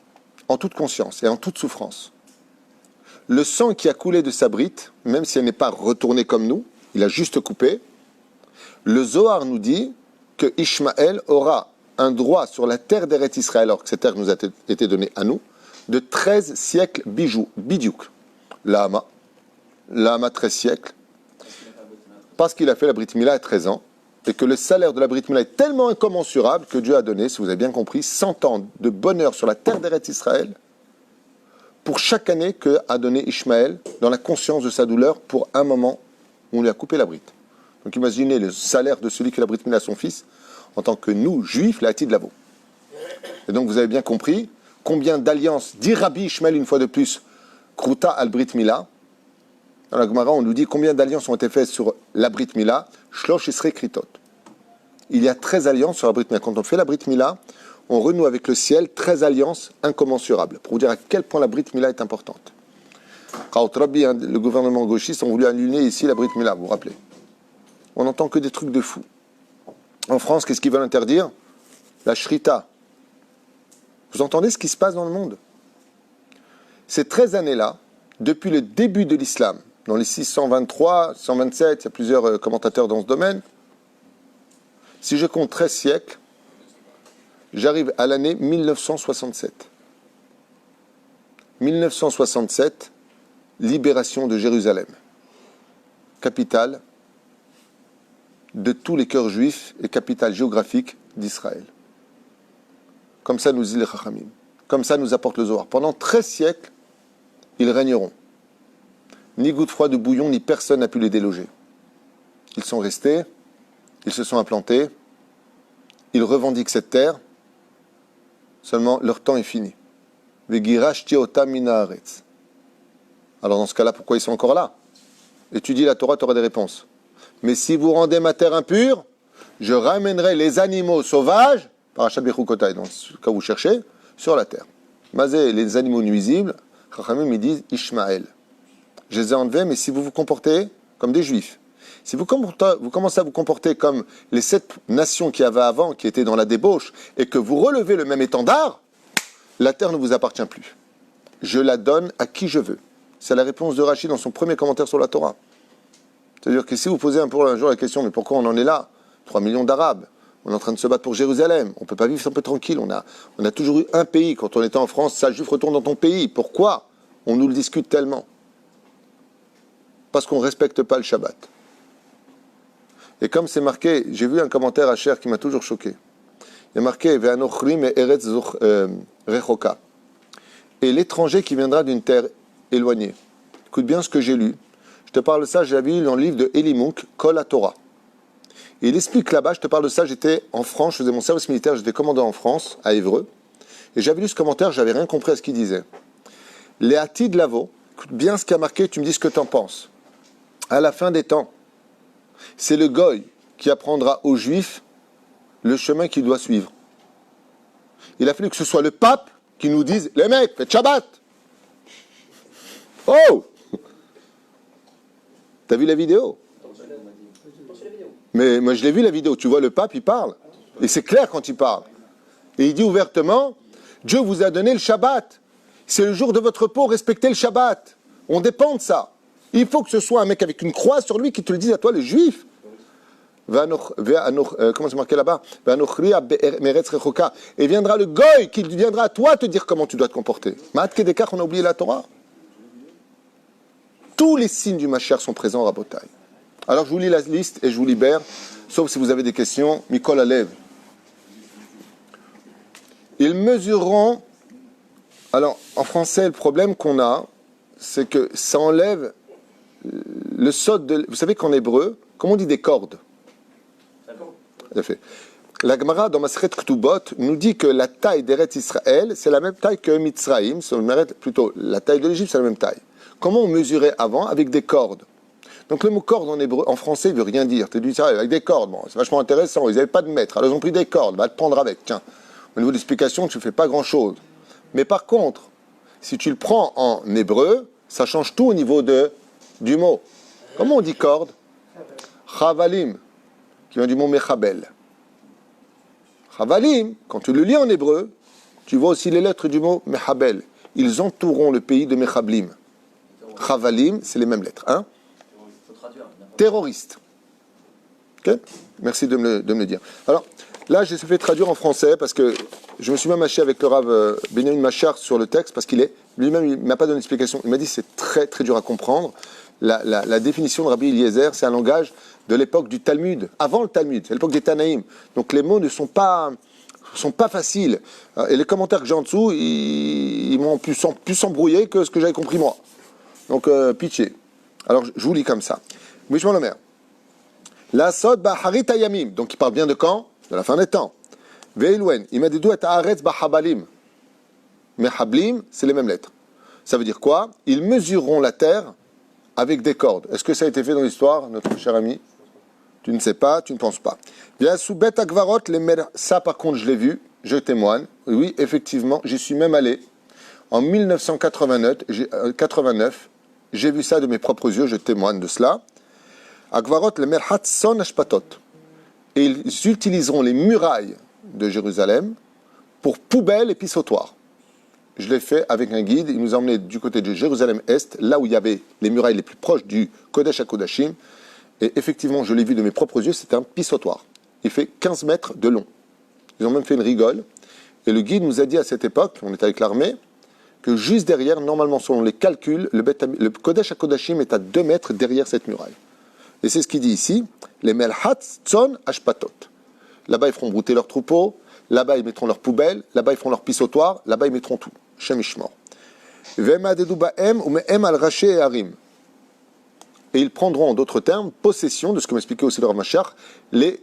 en toute conscience et en toute souffrance. Le sang qui a coulé de sa Brit, même si elle n'est pas retournée comme nous, il a juste coupé, le Zohar nous dit que Ishmaël aura un droit sur la terre d'Eretz Israël, alors que cette terre nous a été donnée à nous, de 13 siècles bidiouk. L'Ahama 13 siècles, parce qu'il a fait la Brit Mila à 13 ans, et que le salaire de la Brit Mila est tellement incommensurable que Dieu a donné, si vous avez bien compris, 100 ans de bonheur sur la terre d'Eretz Israël, pour chaque année que a donné Ishmaël, dans la conscience de sa douleur, pour un moment où on lui a coupé la Brit. Donc imaginez le salaire de celui qui a la Brit Mila à son fils, en tant que nous, juifs, la de Lavo. Et donc vous avez bien compris combien d'alliances, dit Rabbi Ishmael une fois de plus, Kruta al Brit Mila. Dans la Gemara, on nous dit combien d'alliances ont été faites sur la Brit Mila, Shlosh Isrei Kritot. Il y a 13 alliances sur la Brit Mila. Quand on fait la Brit Mila, on renoue avec le ciel 13 alliances incommensurables, pour vous dire à quel point la Brit Mila est importante. Raout Rabbi, le gouvernement gauchiste, ont voulu annuler ici la Brit Mila, vous vous rappelez. On n'entend que des trucs de fous. En France, qu'est-ce qu'ils veulent interdire? La shrita. Vous entendez ce qui se passe dans le monde? Ces 13 années-là, depuis le début de l'islam, dans les 623, 127, il y a plusieurs commentateurs dans ce domaine, si je compte 13 siècles, j'arrive à l'année 1967. 1967, libération de Jérusalem, capitale de tous les cœurs juifs et capitale géographique d'Israël. Comme ça nous dit les Chachamim. Comme ça nous apporte le Zohar. Pendant 13 siècles, ils régneront. Ni goutte froide de bouillon, ni personne n'a pu les déloger. Ils sont restés, ils se sont implantés, ils revendiquent cette terre, seulement leur temps est fini. Alors dans ce cas-là, pourquoi ils sont encore là? Étudie la Torah, tu auras des réponses. Mais si vous rendez ma terre impure, je ramènerai les animaux sauvages, Parashat Bechukotai, dans ce cas où vous cherchez, sur la terre. Mazé, les animaux nuisibles, Chachamim, ils disent Ishmaël. Je les ai enlevés, mais si vous vous comportez comme des juifs, si vous commencez à vous comporter comme les 7 nations qui avaient avant, qui étaient dans la débauche, et que vous relevez le même étendard, la terre ne vous appartient plus. Je la donne à qui je veux. C'est la réponse de Rashi dans son premier commentaire sur la Torah. C'est-à-dire que si vous posez un jour la question, mais pourquoi on en est là? 3 millions d'Arabes, on est en train de se battre pour Jérusalem, on ne peut pas vivre un peu tranquille, on a toujours eu un pays, quand on était en France, sale juif, retourne dans ton pays. Pourquoi on nous le discute tellement? Parce qu'on ne respecte pas le Shabbat. Et comme c'est marqué, j'ai vu un commentaire à Cher qui m'a toujours choqué. Il est marqué Ve'anochrim et Eretz Rechoka. Et l'étranger qui viendra d'une terre éloignée. Écoute bien ce que j'ai lu. Je te parle de ça, j'avais lu dans le livre de Eli Munk, Kol HaTorah. Et il explique là-bas, je te parle de ça, j'étais en France, je faisais mon service militaire, j'étais commandant en France, à Évreux. Et j'avais lu ce commentaire, j'avais rien compris à ce qu'il disait. Les Hatid Lavo, écoute bien ce qui a marqué, tu me dis ce que tu en penses. À la fin des temps, c'est le Goy qui apprendra aux Juifs le chemin qu'ils doivent suivre. Il a fallu que ce soit le pape qui nous dise « Les mecs, faites Shabbat !» Oh! T'as vu la vidéo? Mais moi je l'ai vu la vidéo. Tu vois le pape, il parle. Et c'est clair quand il parle. Et il dit ouvertement « Dieu vous a donné le Shabbat. C'est le jour de votre repos, respectez le Shabbat. On dépend de ça. Il faut que ce soit un mec avec une croix sur lui qui te le dise à toi, le juif. » Comment c'est marqué là-bas? Et viendra le goy qui viendra à toi te dire comment tu dois te comporter. On a oublié la Torah. Tous les signes du Mashiach sont présents à Rabotai. Alors je vous lis la liste et je vous libère, sauf si vous avez des questions. Mikol Alev. Ils mesureront. Alors en français, le problème qu'on a, c'est que ça enlève le sod de. Vous savez qu'en hébreu, comment on dit des cordes? Tout à fait. La Gemara dans Masechet Ktubot nous dit que la taille d'Eretz Israël, c'est la même taille que Mitzraïm, plutôt la taille de l'Égypte, c'est la même taille. Comment on mesurait avant? Avec des cordes. Donc le mot corde en hébreu, en français, il ne veut rien dire. Tu dis ça avec des cordes, bon, c'est vachement intéressant, ils n'avaient pas de mètre, alors ils ont pris des cordes, va te prendre avec, tiens. Au niveau de l'explication, tu ne fais pas grand-chose. Mais par contre, si tu le prends en hébreu, ça change tout au niveau du mot. Comment on dit corde? Chavalim, qui vient du mot Mechabel. Chavalim, quand tu le lis en hébreu, tu vois aussi les lettres du mot Mechabel. Ils entoureront le pays de Mechablim. Chavalim, c'est les mêmes lettres. Hein? Terroriste. Ok? Merci de me le dire. Alors, là, j'ai fait traduire en français parce que je me suis même haché avec le Rav Benjamin Machar sur le texte parce qu'il est, lui-même, il ne m'a pas donné d'explication. Il m'a dit que c'est très, très dur à comprendre. La définition de Rabbi Eliezer, c'est un langage de l'époque du Talmud, avant le Talmud, c'est l'époque des Tanaïm. Donc les mots ne sont pas faciles. Et les commentaires que j'ai en dessous, ils m'ont plus embrouillé que ce que j'avais compris moi. Donc, pitié. Alors, je vous lis comme ça. Mishmon Omer. La sod baharit ayamim. Donc, il parle bien de quand? De la fin des temps. Veilwen. Imadidou et haaretz bahabalim. Mehablim, c'est les mêmes lettres. Ça veut dire quoi? Ils mesureront la terre avec des cordes. Est-ce que ça a été fait dans l'histoire, notre cher ami? Tu ne sais pas, tu ne penses pas. Bien, sous Bet Akvarot, ça par contre, je l'ai vu, je témoigne. Oui, effectivement, j'y suis même allé. En 1989, j'ai vu ça de mes propres yeux, je témoigne de cela. Akvarot, le merhat son ashpatot. Et ils utiliseront les murailles de Jérusalem pour poubelles et pissotoires. Je l'ai fait avec un guide, il nous a emmenés du côté de Jérusalem-Est, là où il y avait les murailles les plus proches du Kodesh HaKodashim. Et effectivement, je l'ai vu de mes propres yeux, c'est un pissotoire. Il fait 15 mètres de long. Ils ont même fait une rigole. Et le guide nous a dit à cette époque, on était avec l'armée, que juste derrière, normalement, selon les calculs, le Kodesh HaKodashim est à 2 mètres derrière cette muraille. Et c'est ce qu'il dit ici, les Melhat Tzon Ashpatot. Là-bas, ils feront brouter leurs troupeaux, là-bas, ils mettront leurs poubelles, là-bas, ils feront leurs pissotoires, là-bas, ils mettront tout. Shem Ishmor. Vema dedu ba'em ou me'em al raché et harim. Et ils prendront, en d'autres termes, possession de ce que m'expliquait aussi le Rav Machar, les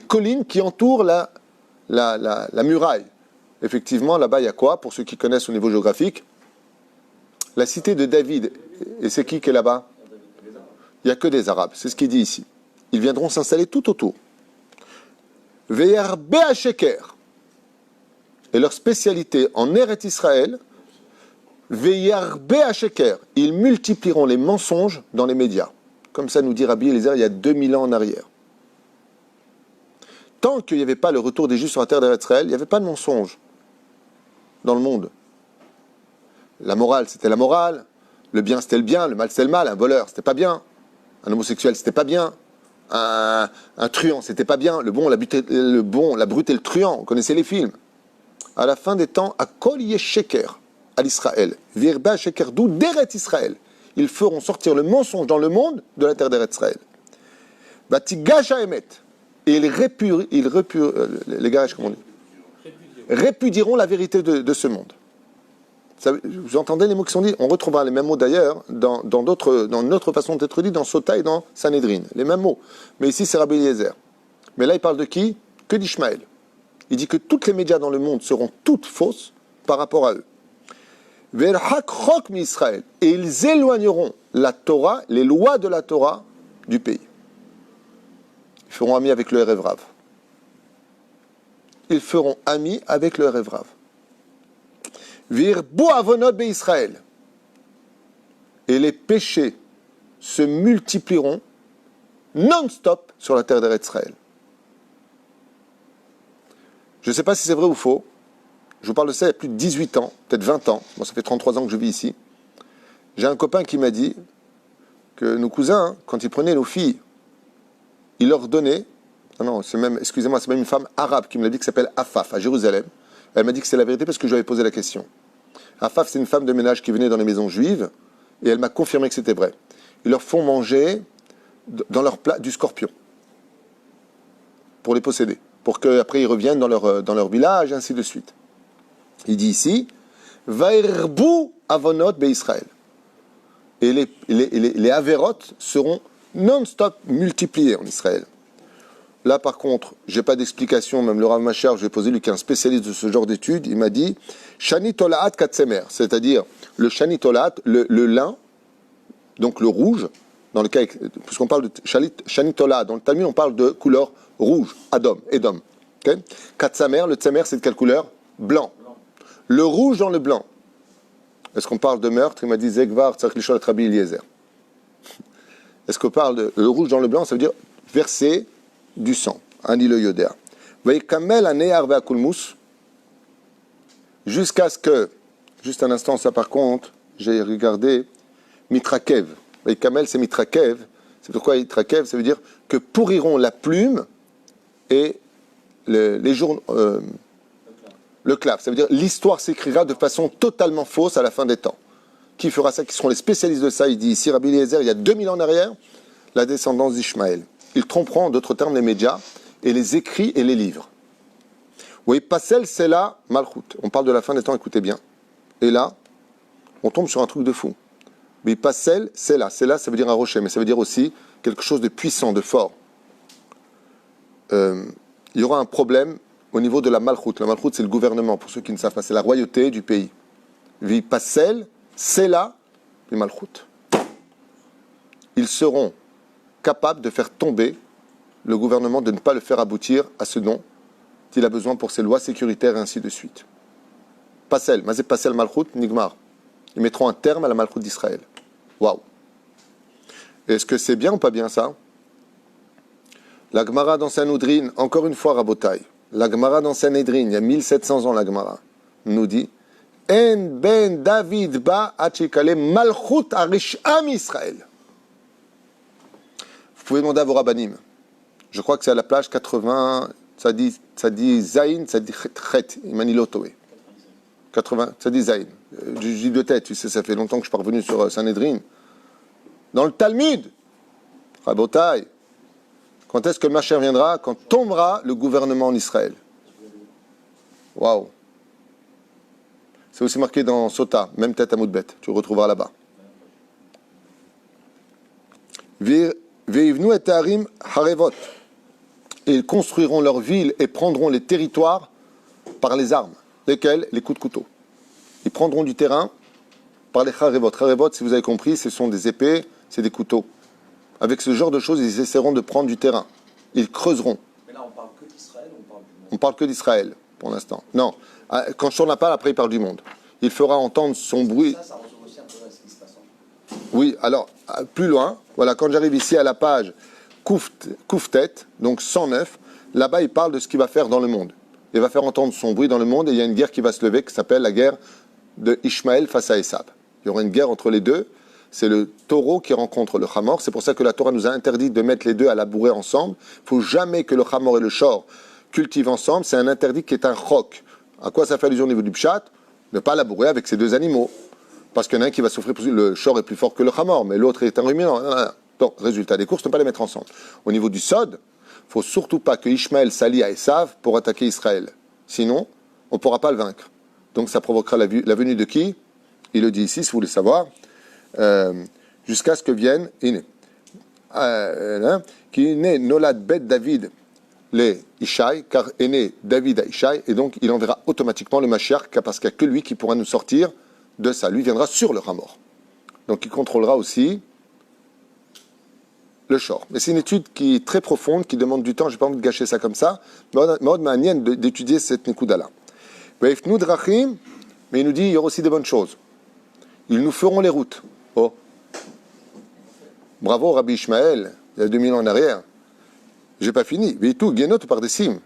collines qui entourent la muraille. Effectivement, là-bas, il y a quoi? Pour ceux qui connaissent au niveau géographique, la cité de David. Et c'est qui est là-bas? Il n'y a que des Arabes. C'est ce qu'il dit ici. Ils viendront s'installer tout autour. Veyarbe Sheker. Et leur spécialité en Eretz Israël, Veyarbe Sheker. Ils multiplieront les mensonges dans les médias. Comme ça nous dit Rabbi Eliezer il y a 2000 ans en arrière. Tant qu'il n'y avait pas le retour des Juifs sur la terre d'Eretz Israël, il n'y avait pas de mensonges dans le monde. La morale, c'était la morale. Le bien, c'était le bien. Le mal, c'était le mal. Un voleur, c'était pas bien. Un homosexuel, c'était pas bien. Un truand, c'était pas bien. Le bon, la brute et le truand. On connaissait les films. À la fin des temps, à Kol Yesheker, à l'Israël. Virba Sheker, d'où d'Eretz Israël. Ils feront sortir le mensonge dans le monde de la terre d'Eretz Israël. Batigasha Emet. Et les garages, comment on dit, répudieront la vérité de ce monde. Vous entendez les mots qui sont dits? On retrouvera les mêmes mots d'ailleurs dans une autre façon d'être dit dans Sota et dans Sanhedrin. Les mêmes mots. Mais ici, c'est Rabbi Eliezer. Mais là, il parle de qui? Que d'Ishmaël. Il dit que toutes les médias dans le monde seront toutes fausses par rapport à eux. Verhak chok mi Israël. Et ils éloigneront la Torah, les lois de la Torah du pays. Ils feront amis avec le Erev Rav. Ils feront amis avec le Erev Rav. Virbu avonot be'Israël. Et les péchés se multiplieront non-stop sur la terre d'Eretz Israël. Je ne sais pas si c'est vrai ou faux. Je vous parle de ça il y a plus de 18 ans, peut-être 20 ans. Moi, ça fait 33 ans que je vis ici. J'ai un copain qui m'a dit que nos cousins, quand ils prenaient nos filles, ils leur donnaient... Non, c'est même, excusez-moi, c'est même une femme arabe qui me l'a dit, qui s'appelle Afaf, à Jérusalem. Elle m'a dit que c'est la vérité parce que je lui avais posé la question. Afaf, c'est une femme de ménage qui venait dans les maisons juives, et elle m'a confirmé que c'était vrai. Ils leur font manger dans leur plat du scorpion, pour les posséder, pour qu'après ils reviennent dans leur village, et ainsi de suite. Il dit ici, Vairbu avonot be'Israël. Et les averot seront non-stop multipliés en Israël. Là, par contre, je n'ai pas d'explication, même le Rav Macher, je vais poser lui qui est un spécialiste de ce genre d'études, il m'a dit Shani Tolaat Katsemer, c'est-à-dire le Shani Tolaat, le lin, donc le rouge, dans le cas, puisqu'on parle de Shani Tolaat, dans le Talmud, on parle de couleur rouge, Adom, Edom. Okay? Katsemer, le Tsemer, c'est de quelle couleur? Blanc. Le rouge dans le blanc. Est-ce qu'on parle de meurtre? Il m'a dit Zegvar, Tzarich Lishol et Rabbi Eliezer. Est-ce qu'on parle de le rouge dans le blanc? Ça veut dire verser du sang. Ani le Yodéa. Vaikamel anéar ve'akulmus. Jusqu'à ce que, juste un instant, ça par contre, j'ai regardé Mitrakev. Vaikamel, c'est Mitrakev. C'est pourquoi Mitrakev, ça veut dire que pourriront la plume et les jours. Le clav, ça veut dire l'histoire s'écrira de façon totalement fausse à la fin des temps. Qui fera ça? Qui seront les spécialistes de ça? Il dit ici, Rabbi Eliezer, il y a 2000 ans en arrière, la descendance d'Ishmaël. Ils tromperont, en d'autres termes, les médias et les écrits et les livres. Oui, Passel, c'est là, Malchut. On parle de la fin des temps, écoutez bien. Et là, on tombe sur un truc de fou. Mais Passel, c'est là. C'est là, ça veut dire un rocher, mais ça veut dire aussi quelque chose de puissant, de fort. Il y aura un problème au niveau de la Malchut. La Malchut, c'est le gouvernement, pour ceux qui ne savent pas, c'est la royauté du pays. Vi Passel, c'est là, les Malchut. Ils seront capables de faire tomber le gouvernement, de ne pas le faire aboutir à ce dont il a besoin pour ses lois sécuritaires et ainsi de suite. Passel, Mazé Passel Malchut, Nigmar. Ils mettront un terme à la Malchut d'Israël. Waouh! Est-ce que c'est bien ou pas bien ça? La Gemara dans Sanhedrin, encore une fois, Rabotai. La Gemara dans Sanhedrin, il y a 1700 ans, la Gemara nous dit En ben David ba achikale Malchut arisham Israël. Vous pouvez demander à vos rabbanim. Je crois que c'est à la plage 80, ça dit Zayn, ça dit Chet, Imanilotoé. 80, ça dit Zayn. Je dis de tête, tu sais, ça fait longtemps que je suis revenu sur Sanhedrin. Dans le Talmud, Rabotai, quand est-ce que le Mashiach viendra? Quand tombera le gouvernement en Israël. Waouh! C'est aussi marqué dans Sota, même tête à Moudbet, tu le retrouveras là-bas. Ve'ivnu et harim harevot. Et ils construiront leurs villes et prendront les territoires par les armes. Lesquelles? Les coups de couteau. Ils prendront du terrain par les harevot. Harevot, si vous avez compris, ce sont des épées, c'est des couteaux. Avec ce genre de choses, ils essaieront de prendre du terrain. Ils creuseront. Mais là, on parle que d'Israël ou on parle du monde? On parle que d'Israël, pour l'instant. Non, quand je tourne la parole, après il parle du monde. Il fera entendre son bruit. Ça ressemble aussi un peu à ce qui se passe en... Oui, alors, plus loin, voilà, quand j'arrive ici à la page Kouftet, donc 109, là-bas il parle de ce qu'il va faire dans le monde. Il va faire entendre son bruit dans le monde et il y a une guerre qui va se lever qui s'appelle la guerre de Ishmaël face à Esav. Il y aura une guerre entre les deux. C'est le taureau qui rencontre le chamor. C'est pour ça que la Torah nous a interdit de mettre les deux à labourer ensemble. Il ne faut jamais que le chamor et le shor cultivent ensemble. C'est un interdit qui est un chok. À quoi ça fait allusion au niveau du pshat? Ne pas labourer avec ces deux animaux. Parce qu'il y en a un qui va souffrir, le shor est plus fort que le chamor, mais l'autre est un ruminant. Donc, résultat des courses, ne pas les mettre ensemble. Au niveau du sod, il ne faut surtout pas que Ishmaël s'allie à Esav pour attaquer Israël. Sinon, on ne pourra pas le vaincre. Donc ça provoquera la venue de qui? Il le dit ici, si vous voulez savoir. Jusqu'à ce que vienne qui est né Nolad Bet David les Ishaï, car est né David à Ishaï, et donc il enverra automatiquement le Mashiach, parce qu'il n'y a que lui qui pourra nous sortir de ça. Lui viendra sur le Hamor. Donc il contrôlera aussi le shor. Mais c'est une étude qui est très profonde, qui demande du temps. Je n'ai pas envie de gâcher ça comme ça. מאוד מעניין d'étudier cette nekuda-là. Mais il nous dit il y aura aussi des bonnes choses. Ils nous feront les routes. Oh. Bravo Rabbi Ishmael, il y a 2000 ans en arrière. J'ai pas fini. Mais tout, Guénot par des cimes.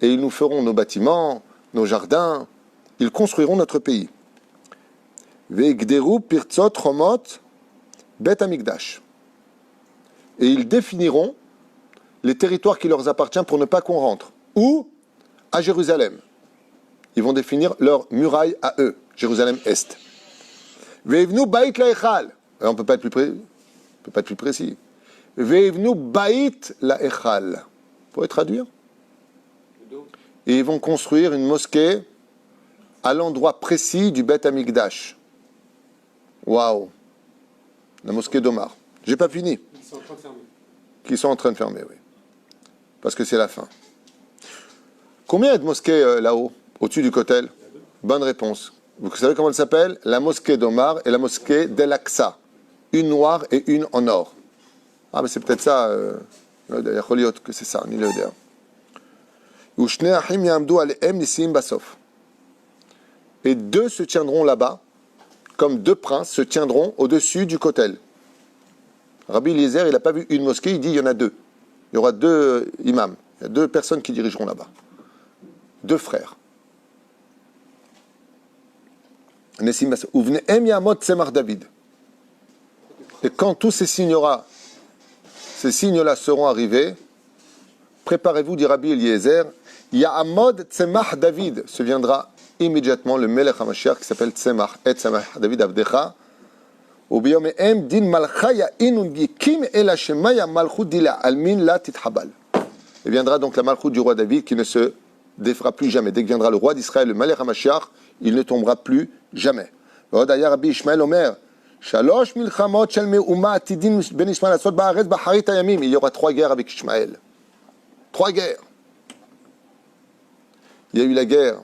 Et ils nous feront nos bâtiments, nos jardins. Ils construiront notre pays. Ve'gderu pirtzot chomot bet amigdash. Et ils définiront les territoires qui leur appartiennent pour ne pas qu'on rentre. Ou à Jérusalem. Ils vont définir leur muraille à eux, Jérusalem-Est. Ve'evnu bait la'echal. On ne peut pas être plus précis. Ve'evnu bait la'echal. Vous pouvez traduire? Et ils vont construire une mosquée à l'endroit précis du Bet Amikdash. Waouh! La mosquée d'Omar. J'ai pas fini. Ils sont en train de fermer. Qui sont en train de fermer, oui. Parce que c'est la fin. Combien il y a de mosquées là-haut, au-dessus du Kotel? Bonne réponse. Vous savez comment elle s'appelle? La mosquée d'Omar et la mosquée d'El-Aqsa. Une noire et une en or. Ah, mais c'est peut-être ça. Que c'est ça, ni le dire. Et deux se tiendront là-bas, comme deux princes se tiendront au-dessus du Kotel. Rabbi Eliezer, il n'a pas vu une mosquée, il dit il y en a deux. Il y aura deux imams, il y a deux personnes qui dirigeront là-bas. Deux frères. David. Et quand tous ces signes-là seront arrivés, préparez-vous, dit Rabbi Eliezer, Ya'amod Tzemach David, se viendra immédiatement le Melech HaMashiach qui s'appelle Tzemach, et Tzemach David Avdecha, Ubiyomehem din malcha ya'inun yikim el hashemaya malchut dila almin la tithabal. Et viendra donc la malchut du roi David qui ne se défera plus jamais. Dès que viendra le roi d'Israël, le Melech HaMashiach, il ne tombera plus jamais. D'ailleurs, Rabbi Ishmael Omer, Shalosh milchamot shel me'uma atidin ben Ishmael asot ba'aretz b'harit hayamim. Il y aura 3 guerres avec Ishmael. 3 guerres. Il y a eu la guerre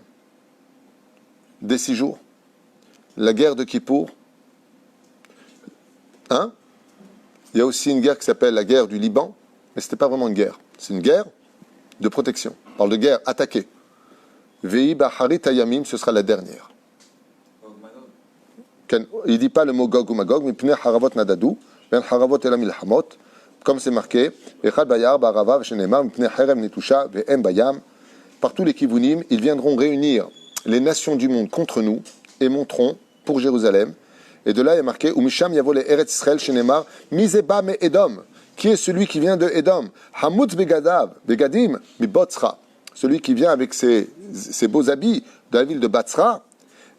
des 6 jours, la guerre de Kippour. Hein? Il y a aussi une guerre qui s'appelle la guerre du Liban, mais ce n'était pas vraiment une guerre. C'est une guerre de protection. On parle de guerre attaquée. Ve'i ba'harit hayamim, ce sera la dernière. Il ne dit pas le mot Gog ou Magog, mais Pnei Haravot Nadadou, Ben Haravot Elam Ilhamot, comme c'est marqué, Echad Bayar, Barava, Shenemar, Pnei Herem Netusha, Ve'em Bayam. Par tous les Kivunim, ils viendront réunir les nations du monde contre nous et monteront pour Jérusalem. Et de là, il est marqué, Umisham Yavole Eretz Israël, Shenemar, Mizeba Me Edom. Qui est celui qui vient de Edom? Hamutz Begadav, Begadim, Mibotzra. Celui qui vient avec ses beaux habits de la ville de Batzra.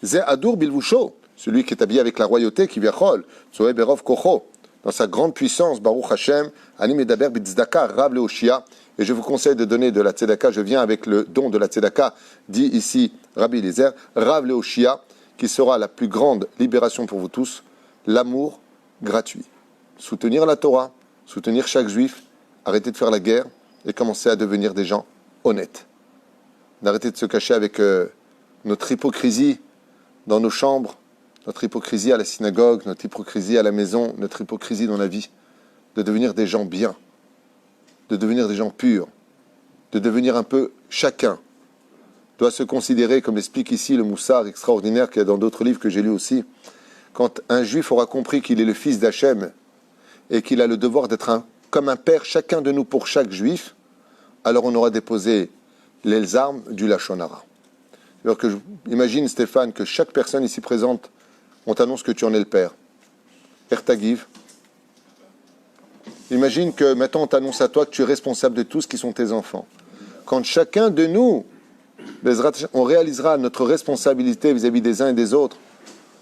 Ze Adur Bilvusho. Celui qui est habillé avec la royauté, qui vient Chol, Tzoé Berov Kocho, dans sa grande puissance, Baruch Hashem, Ani Medaber Bitzdaka, Rav Leoshia. Et je vous conseille de donner de la tzedaka. Je viens avec le don de la tzedaka, dit ici Rabbi Eliezer, Rav Leoshia, qui sera la plus grande libération pour vous tous, l'amour gratuit. Soutenir la Torah, soutenir chaque juif, arrêter de faire la guerre et commencer à devenir des gens honnêtes. D'arrêter de se cacher avec notre hypocrisie dans nos chambres, notre hypocrisie à la synagogue, notre hypocrisie à la maison, notre hypocrisie dans la vie, de devenir des gens bien, de devenir des gens purs, de devenir un peu chacun, doit se considérer, comme l'explique ici le Moussar extraordinaire qu'il y a dans d'autres livres que j'ai lus aussi, quand un juif aura compris qu'il est le fils d'Hachem et qu'il a le devoir d'être comme un père, chacun de nous pour chaque juif, alors on aura déposé les armes du Lachon Hara. Alors que imagine Stéphane que chaque personne ici présente, on t'annonce que tu en es le père. Ertagiv. Imagine que maintenant on t'annonce à toi que tu es responsable de tout ce qui sont tes enfants. Quand chacun de nous, on réalisera notre responsabilité vis-à-vis des uns et des autres.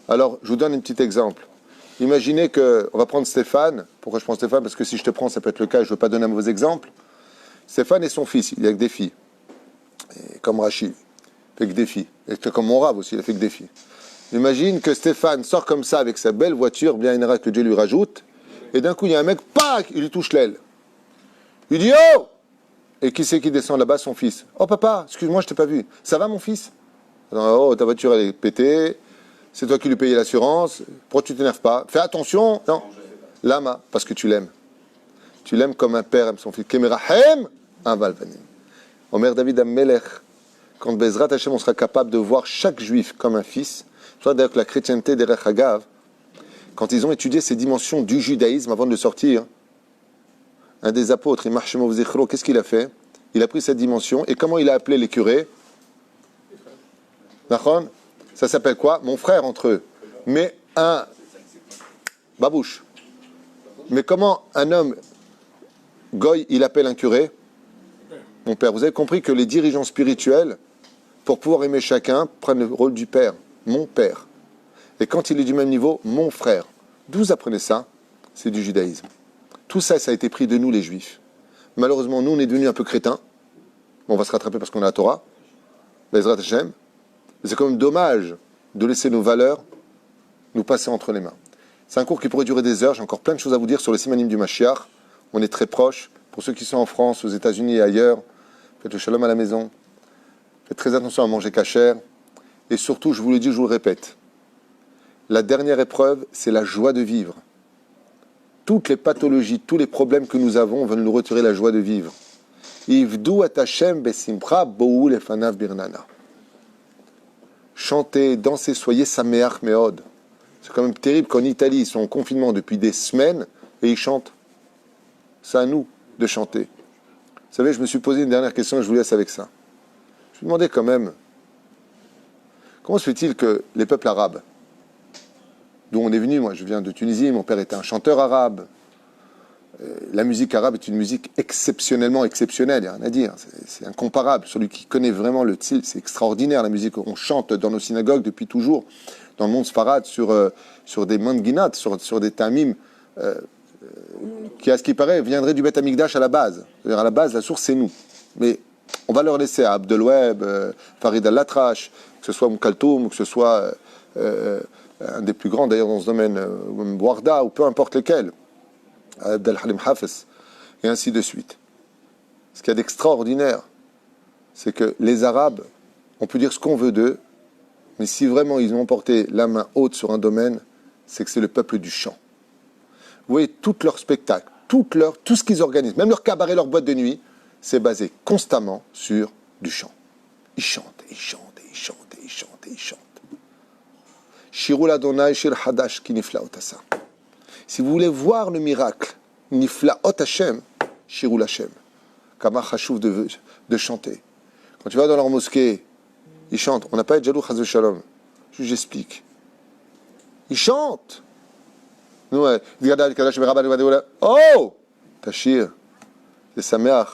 Alors, je vous donne un petit exemple. Imaginez que, on va prendre Stéphane. Pourquoi je prends Stéphane? Parce que si je te prends, ça peut être le cas, je ne veux pas donner un mauvais exemple. Stéphane et son fils, il a que des filles. Et comme Rachid, il fait que des filles. Et comme mon Rav aussi, il a fait que des filles. Imagine que Stéphane sort comme ça avec sa belle voiture, bien énervé que Dieu lui rajoute, et d'un coup, il y a un mec, pac, il lui touche l'aile. Il dit « Oh !» Et qui c'est qui descend là-bas? Son fils. « Oh papa, excuse-moi, je t'ai pas vu. Ça va mon fils ?»« Oh, ta voiture, elle est pétée. C'est toi qui lui payais l'assurance. Pourquoi tu t'énerves pas? Fais attention. » Non. Lama, parce que tu l'aimes. Tu l'aimes comme un père aime son fils. Kemerahem, un valvanim. Omer David Amelech, quand Bezrat Hashem, on sera capable de voir chaque juif comme un fils. C'est d'ailleurs que la chrétienté des Rechagav, quand ils ont étudié ces dimensions du judaïsme avant de le sortir, un des apôtres, Imar Zichro, qu'est-ce qu'il a fait? Il a pris cette dimension et comment il a appelé les curés? Nachon? Ça s'appelle quoi? Mon frère entre eux. Mais un babouche. Mais comment un homme goy, il appelle un curé? Mon père. Vous avez compris que les dirigeants spirituels, pour pouvoir aimer chacun, prennent le rôle du père. Mon père. Et quand il est du même niveau, mon frère. D'où vous apprenez ça? C'est du judaïsme. Tout ça, ça a été pris de nous, les juifs. Malheureusement, nous, on est devenus un peu crétins. Bon, on va se rattraper parce qu'on a la Torah. Bezrat Hashem. Mais c'est quand même dommage de laisser nos valeurs nous passer entre les mains. C'est un cours qui pourrait durer des heures. J'ai encore plein de choses à vous dire sur les simanim du Mashiach. On est très proches. Pour ceux qui sont en France, aux États-Unis et ailleurs, faites le shalom à la maison. Faites très attention à manger cachère. Et surtout, je vous le dis, je vous le répète, la dernière épreuve, c'est la joie de vivre. Toutes les pathologies, tous les problèmes que nous avons veulent nous retirer la joie de vivre. Ivdu at Hashem besimcha bo'u lefanav birnana. Chantez, dansez, soyez sameach meod. C'est quand même terrible qu'en Italie, ils sont en confinement depuis des semaines et ils chantent. C'est à nous de chanter. Vous savez, je me suis posé une dernière question et je vous laisse avec ça. Je me demandais quand même, comment se fait-il que les peuples arabes, d'où on est venu, moi je viens de Tunisie, mon père était un chanteur arabe, la musique arabe est une musique exceptionnellement exceptionnelle, il n'y a rien à dire, c'est incomparable. Celui qui connaît vraiment le tzil, c'est extraordinaire la musique. On chante dans nos synagogues depuis toujours, dans le monde sfarad, sur des manginat, sur des tamim, qui, à ce qui paraît, viendraient du Beth Amikdash à la base. C'est-à-dire à la base, la source, c'est nous. Mais on va leur laisser à Abdelweb, Farid Al-Atrash, que ce soit Moukaltoum, que ce soit un des plus grands d'ailleurs dans ce domaine, Warda, ou peu importe lequel, Abdel Halim Hafez, et ainsi de suite. Ce qu'il y a d'extraordinaire, c'est que les Arabes, on peut dire ce qu'on veut d'eux, mais si vraiment ils ont porté la main haute sur un domaine, c'est que c'est le peuple du chant. Vous voyez, tout leur spectacle, tout ce qu'ils organisent, même leur cabaret, leur boîte de nuit, c'est basé constamment sur du chant. Ils chantent, ils chantent, ils chantent, ils chantent, ils chantent. Shirul Adonai Shir Hadash ki niflaot asa. Si vous voulez voir le miracle, niflaot Hashem, Shirul Hashem. Kama chashuv de chanter. Quand tu vas dans leur mosquée, ils chantent. On n'a pas été jaloux, chas shalom. J'explique. Ils chantent. Nous, oh, Tachir, c'est Sameach.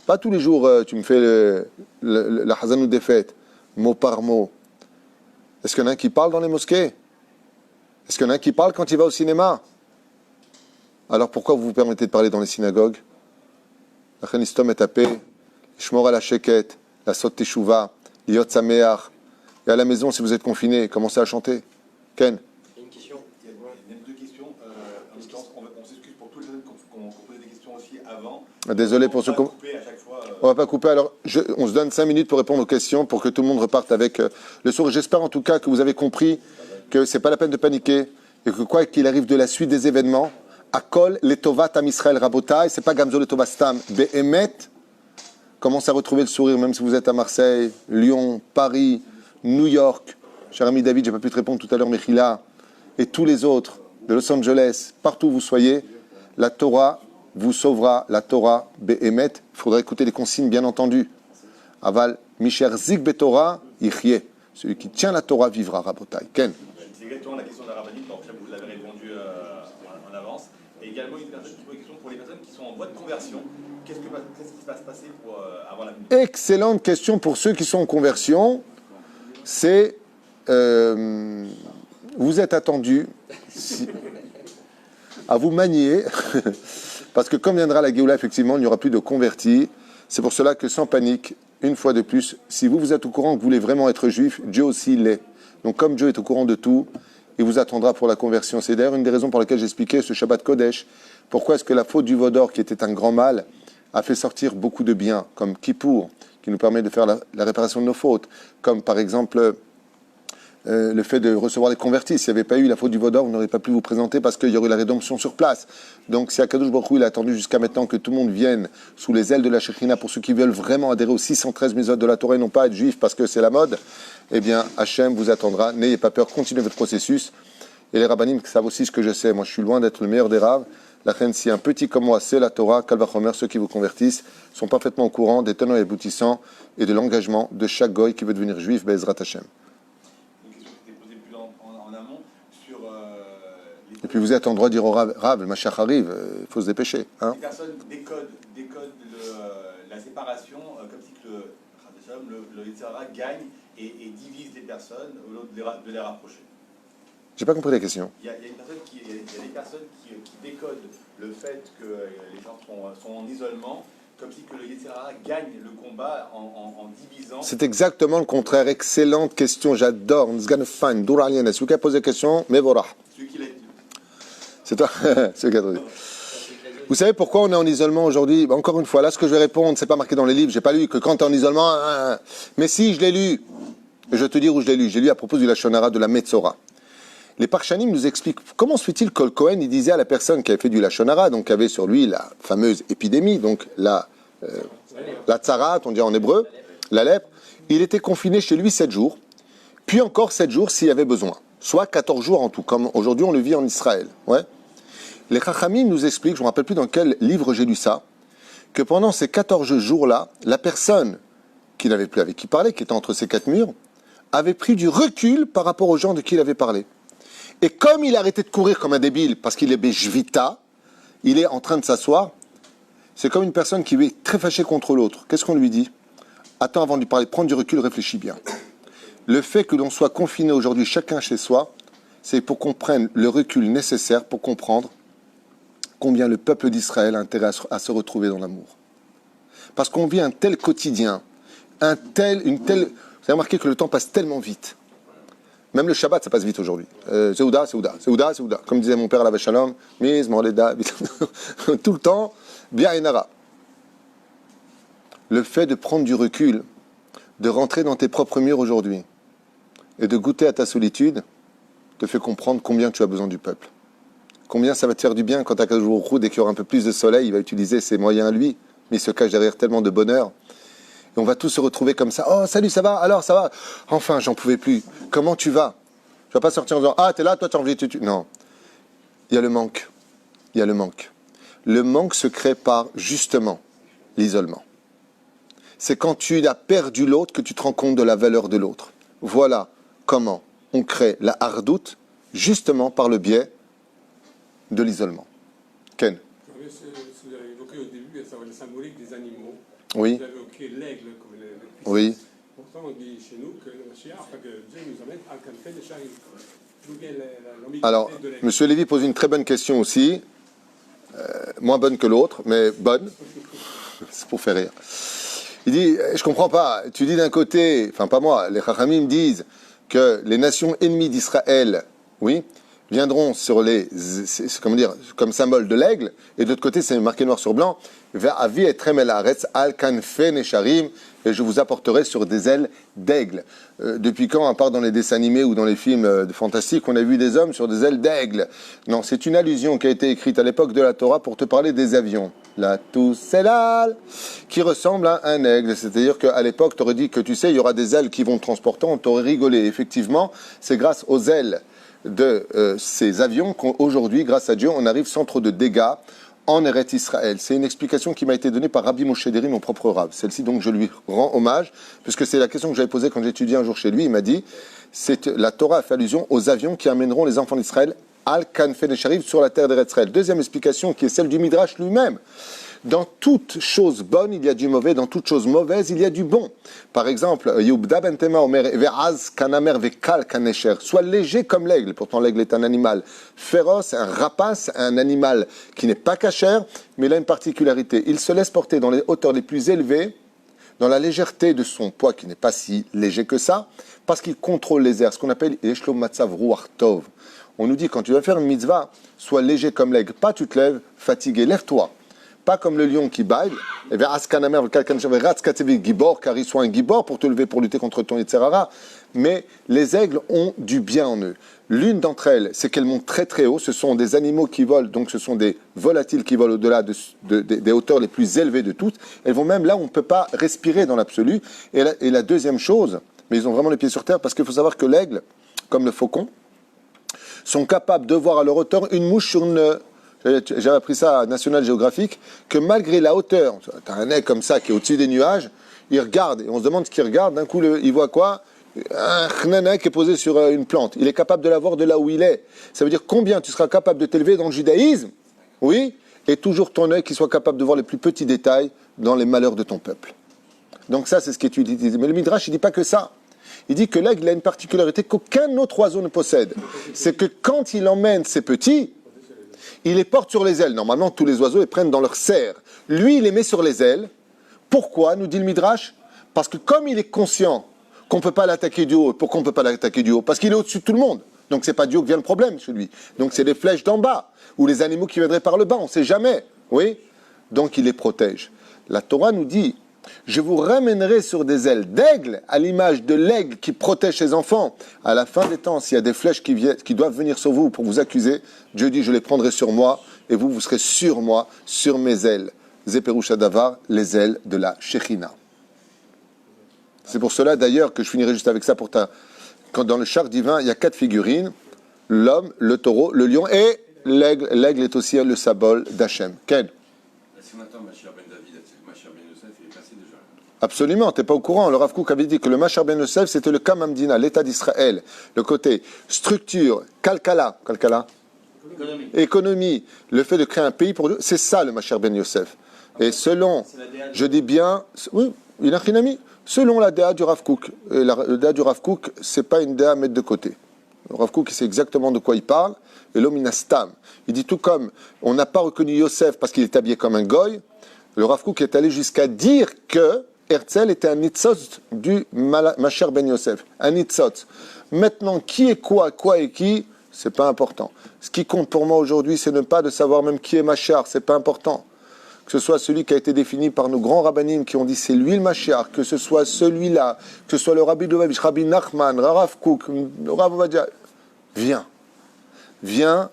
Pas tous les jours, tu me fais la Hazanou des fêtes, mot par mot. Est-ce qu'il y en a un qui parle dans les mosquées? Est-ce qu'il y en a un qui parle quand il va au cinéma? Alors pourquoi vous vous permettez de parler dans les synagogues? La Chenistom est tapé, Shmor à la Sheket, la Sot Teshuva, Liot Sameach. Et à la maison, si vous êtes confiné, commencez à chanter. Ken? Il y a une question. Il y a même deux questions. On s'excuse pour tous les autres qu'on posait des questions aussi avant. Désolé pour ceux qu'on... On va pas couper. Alors, on se donne 5 minutes pour répondre aux questions, pour que tout le monde reparte avec le sourire. J'espère en tout cas que vous avez compris que c'est pas la peine de paniquer et que quoi qu'il arrive de la suite des événements, Akol letovat am Israël rabotai, c'est pas Gamzo letovat stam, be'emet, commence à retrouver le sourire, même si vous êtes à Marseille, Lyon, Paris, New York. Cher ami David, j'ai pas pu te répondre tout à l'heure, Mechila, et tous les autres de Los Angeles, partout où vous soyez, la Torah vous sauvera, la Torah be'emet. Il faudra écouter les consignes, bien entendu. Aval, Misher Zik Betorah, Yichye. Celui qui tient la Torah vivra, Rabotai. Ken. C'est exactement la question de la rabbinite, donc vous l'avez répondu en avance. Et également, une personne qui pose une question pour les personnes qui sont en voie de conversion. Qu'est-ce qui va se passer pour avoir la... Excellente question pour ceux qui sont en conversion. C'est... vous êtes attendus à vous manier, parce que comme viendra la Géoula, effectivement, il n'y aura plus de convertis. C'est pour cela que sans panique, une fois de plus, si vous êtes au courant que vous voulez vraiment être juif, Dieu aussi l'est. Donc comme Dieu est au courant de tout, il vous attendra pour la conversion. C'est d'ailleurs une des raisons pour lesquelles j'expliquais ce Shabbat Kodesh. Pourquoi est-ce que la faute du veau d'or, qui était un grand mal, a fait sortir beaucoup de biens, comme Kippour, qui nous permet de faire la réparation de nos fautes, comme par exemple le fait de recevoir les convertis. S'il n'y avait pas eu la faute du veau d'or, vous n'auriez pas pu vous présenter parce qu'il y aurait la rédemption sur place. Donc si Akadosh Baruch Hu, il a attendu jusqu'à maintenant que tout le monde vienne sous les ailes de la Shekhinah pour ceux qui veulent vraiment adhérer aux 613 mitzvot de la Torah et non pas être juifs parce que c'est la mode, eh bien Hachem vous attendra. N'ayez pas peur, continuez votre processus. Et les rabbanim savent aussi ce que je sais. Moi, je suis loin d'être le meilleur des rabbins. La reine, si un petit comme moi, c'est la Torah, Kalvachomer, ceux qui vous convertissent, sont parfaitement au courant des tenants et aboutissants et de l'engagement de chaque goy qui veut devenir juif, Be'ezrat Hashem. Une question qui était posée plus en amont sur les... Et puis vous êtes en droit de dire au Rav, le Mashiach arrive, il faut se dépêcher. Hein. Les personnes décodent la séparation comme si que le Yitzhara gagne et divise les personnes au lieu de les rapprocher. J'ai pas compris la question. Il y a des personnes qui décodent le fait que les gens sont en isolement, comme si que le Yitzhara gagne le combat en divisant. C'est exactement le contraire. Excellente question, j'adore. Nzganfan, Douralianes. Celui qui a posé la question, Mevorah. Celui qui l'a dit. C'est toi, celui qui a dit. Vous savez pourquoi on est en isolement aujourd'hui? Encore une fois, là, ce que je vais répondre, c'est pas marqué dans les livres. J'ai pas lu que quand tu es en isolement. Mais si, je l'ai lu. Et je vais te dire où je l'ai lu. J'ai lu à propos du Lashon Hara de la Metzora. Les Parshanim nous expliquent comment se fait-il que le Kohen il disait à la personne qui avait fait du Lashon Hara, donc qui avait sur lui la fameuse épidémie, donc la tsarat, on dit en hébreu, la lèpre, il était confiné chez lui 7 jours, puis encore 7 jours s'il y avait besoin, soit 14 jours en tout, comme aujourd'hui on le vit en Israël. Ouais. Les Chachamim nous expliquent, je ne me rappelle plus dans quel livre j'ai lu ça, que pendant ces 14 jours-là, la personne qui n'avait plus avec qui parler, qui était entre ces 4 murs, avait pris du recul par rapport aux gens de qui il avait parlé. Et comme il a arrêté de courir comme un débile, parce qu'il est béjvita, il est en train de s'asseoir, c'est comme une personne qui est très fâchée contre l'autre. Qu'est-ce qu'on lui dit? Attends avant de lui parler, prends du recul, réfléchis bien. Le fait que l'on soit confiné aujourd'hui, chacun chez soi, c'est pour qu'on prenne le recul nécessaire pour comprendre combien le peuple d'Israël a intérêt à se retrouver dans l'amour. Parce qu'on vit un tel quotidien, une telle... Vous avez remarqué que le temps passe tellement vite. Même le Shabbat, ça passe vite aujourd'hui. Seouda. Comme disait mon père à la Vachalom, Miz, Morleda, tout le temps, bien Enara. Le fait de prendre du recul, de rentrer dans tes propres murs aujourd'hui et de goûter à ta solitude, te fait comprendre combien tu as besoin du peuple. Combien ça va te faire du bien quand tu as qu'un jour au roux, dès qu'il y aura un peu plus de soleil, il va utiliser ses moyens à lui, mais il se cache derrière tellement de bonheur. Et on va tous se retrouver comme ça. Oh, salut, ça va? Alors, ça va? Enfin, j'en pouvais plus. Comment tu vas? Tu vas pas sortir en disant, ah, t'es là, toi, t'as envie de... Non. Il y a le manque. Il y a le manque. Le manque se crée par, justement, l'isolement. C'est quand tu as perdu l'autre que tu te rends compte de la valeur de l'autre. Voilà comment on crée la hardoute, justement par le biais de l'isolement. Ken? Vous avez évoqué au début, à savoir la symbolique des animaux. Oui. Vous avez évoqué l'aigle comme le puissance. Oui. Pourtant, on dit chez nous que le Mashiach, que Dieu nous amène à Kanfen et Sharim. D'où vient l'ambiguïté Alors, de l'aigle? M. Lévy pose une très bonne question aussi, moins bonne que l'autre, mais bonne. C'est pour faire rire. Il dit, je comprends pas, tu dis d'un côté, enfin pas moi, les Chachamim disent que les nations ennemies d'Israël, oui, viendront sur les, comment dire, comme symbole de l'aigle, et de l'autre côté, c'est marqué noir sur blanc, Ve'avi etrem el haaretz al kanfen esharim, et je vous apporterai sur des ailes d'aigle. Depuis quand, à part dans les dessins animés ou dans les films fantastiques, on a vu des hommes sur des ailes d'aigle? Non, c'est une allusion qui a été écrite à l'époque de la Torah pour te parler des avions. La Tousselal, qui ressemble à un aigle. C'est-à-dire qu'à l'époque, tu aurais dit que tu sais, il y aura des ailes qui vont transporter, on t'aurait rigolé. Effectivement, c'est grâce aux ailes de ces avions qu'aujourd'hui, grâce à Dieu, on arrive sans trop de dégâts en Eretz Israël. C'est une explication qui m'a été donnée par Rabbi Moshe Deri, mon propre Rav. Celle-ci, donc, je lui rends hommage, puisque c'est la question que j'avais posée quand j'étudiais un jour chez lui. Il m'a dit, la Torah a fait allusion aux avions qui amèneront les enfants d'Israël Al-Kanfen et Sharif sur la terre d'Eretz Israël. Deuxième explication, qui est celle du Midrash lui-même. Dans toute chose bonne, il y a du mauvais. Dans toute chose mauvaise, il y a du bon. Par exemple, Yubda ben Tema Omer Ve'az kanamer ve'kal kanesher. Sois léger comme l'aigle. Pourtant, l'aigle est un animal féroce, un rapace, un animal qui n'est pas cachère, mais il a une particularité. Il se laisse porter dans les hauteurs les plus élevées, dans la légèreté de son poids, qui n'est pas si léger que ça, parce qu'il contrôle les airs, ce qu'on appelle Yeshlo Matzav Ruach Tov. On nous dit, quand tu vas faire une mitzvah, sois léger comme l'aigle. Pas tu te lèves, fatigué, lève-toi. Pas comme le lion qui baille, car il soit un gibor pour te lever, pour lutter contre ton Yetzirara, mais les aigles ont du bien en eux. L'une d'entre elles, c'est qu'elles montent très très haut. Ce sont des animaux qui volent, donc ce sont des volatiles qui volent au-delà des hauteurs les plus élevées de toutes. Elles vont même là où on ne peut pas respirer dans l'absolu. Et la deuxième chose, mais ils ont vraiment les pieds sur terre, parce qu'il faut savoir que l'aigle, comme le faucon, sont capables de voir à leur hauteur une mouche sur une... J'avais appris ça à National Geographic, que malgré la hauteur, tu as un aigle comme ça qui est au-dessus des nuages, il regarde, et on se demande ce qu'il regarde, d'un coup il voit quoi? Un chnana qui est posé sur une plante. Il est capable de la voir de là où il est. Ça veut dire combien tu seras capable de t'élever dans le judaïsme, oui, et toujours ton œil qui soit capable de voir les plus petits détails dans les malheurs de ton peuple. Donc ça, c'est ce qui est utilisé. Mais le Midrash, il ne dit pas que ça. Il dit que l'aigle a une particularité qu'aucun autre oiseau ne possède. C'est que quand il emmène ses petits, il les porte sur les ailes. Normalement, tous les oiseaux les prennent dans leur serre. Lui, il les met sur les ailes. Pourquoi, nous dit le Midrash? Parce que comme il est conscient qu'on ne peut pas l'attaquer du haut, pourquoi on ne peut pas l'attaquer du haut? Parce qu'il est au-dessus de tout le monde. Donc c'est pas du haut que vient le problème chez lui. Donc c'est les flèches d'en bas, ou les animaux qui viendraient par le bas, on ne sait jamais. Oui. Donc il les protège. La Torah nous dit, je vous ramènerai sur des ailes d'aigle, à l'image de l'aigle qui protège ses enfants. À la fin des temps, s'il y a des flèches qui doivent venir sur vous pour vous accuser, Dieu dit, je les prendrai sur moi, et vous serez sur moi, sur mes ailes. Zeperusha Davar, les ailes de la Shekhinah. C'est pour cela d'ailleurs que je finirai juste avec ça pour quand dans le char divin, il y a 4 figurines, l'homme, le taureau, le lion et l'aigle. L'aigle est aussi le symbole d'Hachem. Ken? Si on attend Mashiach ben David, c'est Mashiach ben Yosef, il est passé déjà. Absolument, tu n'es pas au courant. Le Rav Kook avait dit que le Mashiach ben Yosef, c'était le Kam Hamdina, l'État d'Israël. Le côté structure, kalkala, économie, le fait de créer un pays pour Dieu, c'est ça le Mashiach ben Yosef. Et selon, je dis bien, oui, il a chinami, selon la DA du Rav Kook. Et le DA du Rav Kook, c'est pas une DA à mettre de côté. Le Rav Kook, il sait exactement de quoi il parle. Et l'homme, il a stam. Il dit tout comme on n'a pas reconnu Yosef parce qu'il est habillé comme un goy. Le Rav Kook est allé jusqu'à dire que Herzl était un nitzot du Mashiach ben Yosef. Un nitzot. Maintenant, qui est quoi et qui, c'est pas important. Ce qui compte pour moi aujourd'hui, c'est ne pas de savoir même qui est Mashiach, c'est pas important. Que ce soit celui qui a été défini par nos grands rabbinim qui ont dit c'est lui le Mashiach, que ce soit celui-là, que ce soit le Rabbi Dovavitch, Rabbi Nachman, Rav Kook, Rav Ovadia, viens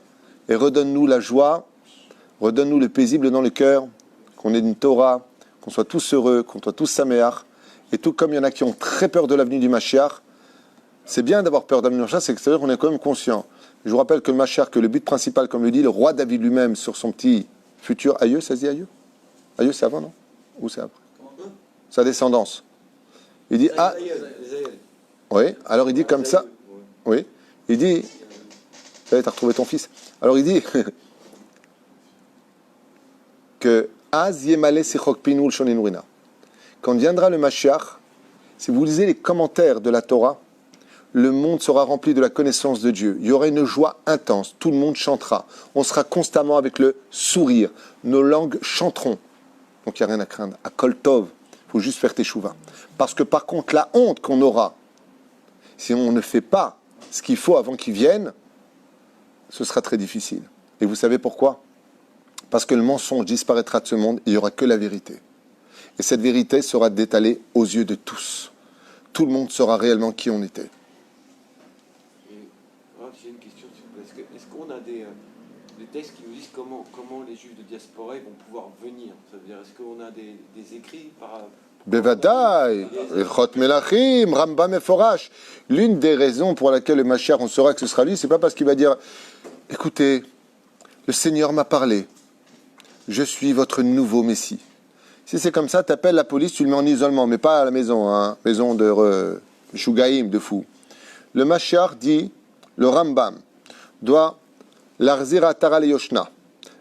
et redonne-nous la joie, redonne-nous le paisible dans le cœur, qu'on ait une Torah, qu'on soit tous heureux, qu'on soit tous saméach, et tout comme il y en a qui ont très peur de l'avenue du Mashiach, c'est bien d'avoir peur de l'avenue du Mashiach, c'est-à-dire qu'on est quand même conscient. Je vous rappelle que le Mashiach, que le but principal, comme le dit le roi David lui-même sur son petit futur aïeux, ça se dit aïeux? Aïeux, c'est avant, non? Ou c'est après? Sa descendance. Il dit, ah, oui, alors il dit comme ça, oui, il dit, tu as retrouvé ton fils. Alors il dit que quand viendra le Mashiach, si vous lisez les commentaires de la Torah, le monde sera rempli de la connaissance de Dieu. Il y aura une joie intense, tout le monde chantera. On sera constamment avec le sourire. Nos langues chanteront. Donc il n'y a rien à craindre. À Kol Tov, il faut juste faire teshuva. Parce que par contre, la honte qu'on aura, si on ne fait pas ce qu'il faut avant qu'il vienne, ce sera très difficile. Et vous savez pourquoi? Parce que le mensonge disparaîtra de ce monde, il n'y aura que la vérité. Et cette vérité sera détalée aux yeux de tous. Tout le monde saura réellement qui on était. J'ai une question, s'il vous plaît. Est-ce qu'on a des textes qui nous disent comment les juifs de diaspora vont pouvoir venir? Ça veut dire, est-ce qu'on a des écrits par... Bevadaï, Chot Melachim, Rambam Meforash. L'une des raisons pour laquelle le Mashiach, on saura que ce sera lui, c'est pas parce qu'il va dire écoutez, le Seigneur m'a parlé, je suis votre nouveau Messie. Si c'est comme ça, tu appelles la police, tu le mets en isolement, mais pas à la maison, hein, maison de Shugaïm, de fou. Le Mashiach dit, le Rambam doit l'arzir Tara le Yoshna,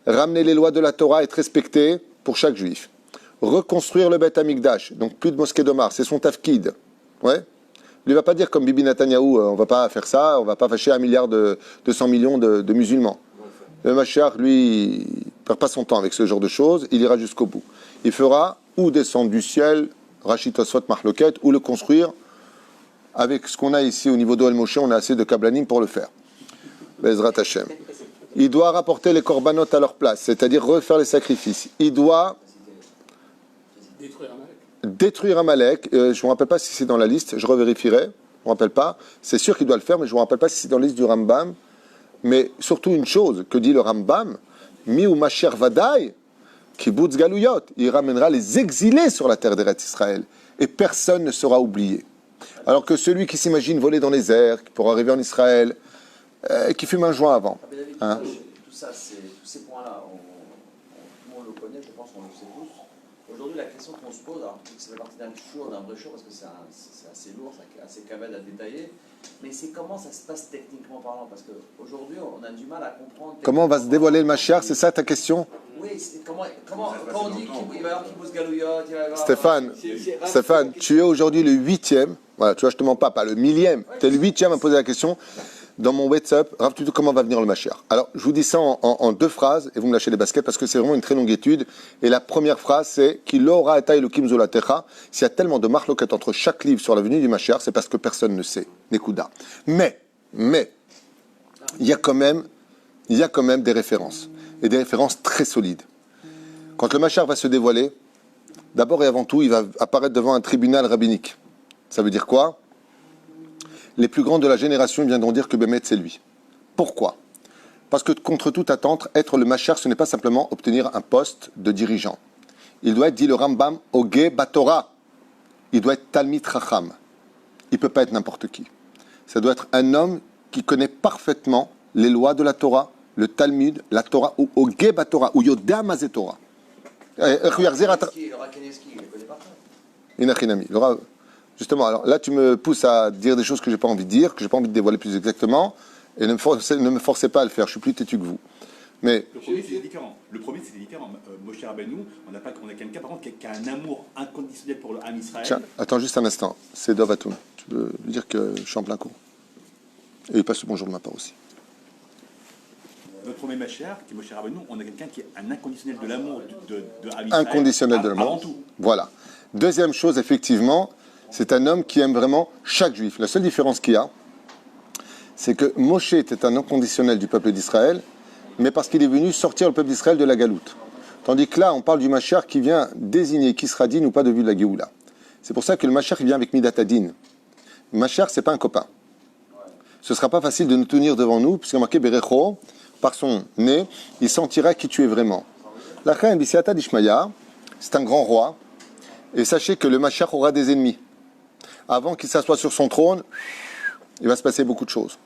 ramener les lois de la Torah, être respecté pour chaque juif. Reconstruire le Beth Amikdash, donc plus de mosquée d'Omar, c'est son tafkid. Ouais. Il ne va pas dire comme Bibi Netanyahou, on ne va pas faire ça, on ne va pas fâcher 1 milliard de 200 millions de musulmans. Le Mashiach, lui, il ne perd pas son temps avec ce genre de choses, il ira jusqu'au bout. Il fera ou descendre du ciel, Rachid Tosfot Mahloket, ou le construire avec ce qu'on a ici au niveau d'Oel Moshe, on a assez de Kablanim pour le faire. Bezrat Hashem. Il doit rapporter les korbanot à leur place, c'est-à-dire refaire les sacrifices. Il doit détruire Amalek. Je ne me rappelle pas si c'est dans la liste, je revérifierai. me rappelle pas. C'est sûr qu'il doit le faire, mais je ne me rappelle pas si c'est dans la liste du Rambam. Mais surtout une chose que dit le Rambam, Mi ou Mashiach Vadaï, Kibbutz Galouyot, il ramènera les exilés sur la terre d'Eretz Israël. Et personne ne sera oublié. Alors que celui qui s'imagine voler dans les airs, pour arriver en Israël, qui fume un joint avant. Ah, mais David, Hein? tout ça, tous ces points-là, tout le monde le connaît, je pense qu'on le sait tous. Aujourd'hui, la question qu'on se pose, alors peut-être que ça fait partie d'un choix, d'un vrai choix, parce que c'est assez lourd, c'est assez cavade à détailler, mais c'est comment ça se passe techniquement parlant, parce qu'aujourd'hui, on a du mal à comprendre. Comment va se dévoiler le Mashiach, c'est ça ta question? Oui, comment quand on dit qu'il va y avoir Kibbutz Galouyot, il va y avoir... Stéphane, tu es aujourd'hui le 8e, voilà, tu vois, je te mens pas le 1000e, tu es le 8e à poser la question. Dans mon WhatsApp, Rav Tutu, comment va venir le Mashiach? Alors, je vous dis ça en 2 phrases, et vous me lâchez les baskets, parce que c'est vraiment une très longue étude. Et la première phrase, c'est « Qu'il aura eta elokim zolatecha ». S'il y a tellement de marloquettes entre chaque livre sur la venue du Mashiach, c'est parce que personne ne sait. Nekuda. Mais, il y a quand même des références. Et des références très solides. Quand le Mashiach va se dévoiler, d'abord et avant tout, il va apparaître devant un tribunal rabbinique. Ça veut dire quoi? Les plus grands de la génération viendront dire que Bémet, c'est lui. Pourquoi? Parce que contre toute attente, être le Mashiach, ce n'est pas simplement obtenir un poste de dirigeant. Il doit être, dit le Rambam, Ogé Batora. Il doit être Talmid Chacham. Il ne peut pas être n'importe qui. Ça doit être un homme qui connaît parfaitement les lois de la Torah, le Talmud, la Torah, ou Ogé Batora, ou Yoda Mazé Torah. Le Rakeneski, il le connaît pas. Inachinami. Justement, alors là, tu me pousses à dire des choses que je n'ai pas envie de dire, que je n'ai pas envie de dévoiler plus exactement, et ne me forcez pas à le faire, je suis plus têtu que vous. Mais Le premier, c'était différent. Moshe Rabbeinu, on a quelqu'un, par contre, qui a un amour inconditionnel pour le Ham Israël. tiens, attends juste un instant, c'est Dov Atoun. Tu peux lui dire que je suis en plein cours. Et il passe le bonjour de ma part aussi. Notre premier Mashiach, qui est Moshe Rabbeinu, on a quelqu'un qui est un inconditionnel de l'amour de Ham Israël. Inconditionnel de l'amour. Avant tout. Voilà. Deuxième chose, effectivement, c'est un homme qui aime vraiment chaque juif. La seule différence qu'il y a, c'est que Moshe était un inconditionnel du peuple d'Israël, mais parce qu'il est venu sortir le peuple d'Israël de la galoute. Tandis que là, on parle du Mashiach qui vient désigner qui sera digne ou pas de vue de la Géoula. C'est pour ça que le Mashiach vient avec Midat Hadin. Le Mashiach, ce n'est pas un copain. Ce ne sera pas facile de nous tenir devant nous, puisqu'il y a marqué Berecho, par son nez, il sentira qui tu es vraiment. La reine Bisiata d'Ishmaïa, c'est un grand roi, et sachez que le Mashiach aura des ennemis. Avant qu'il s'assoie sur son trône, il va se passer beaucoup de choses.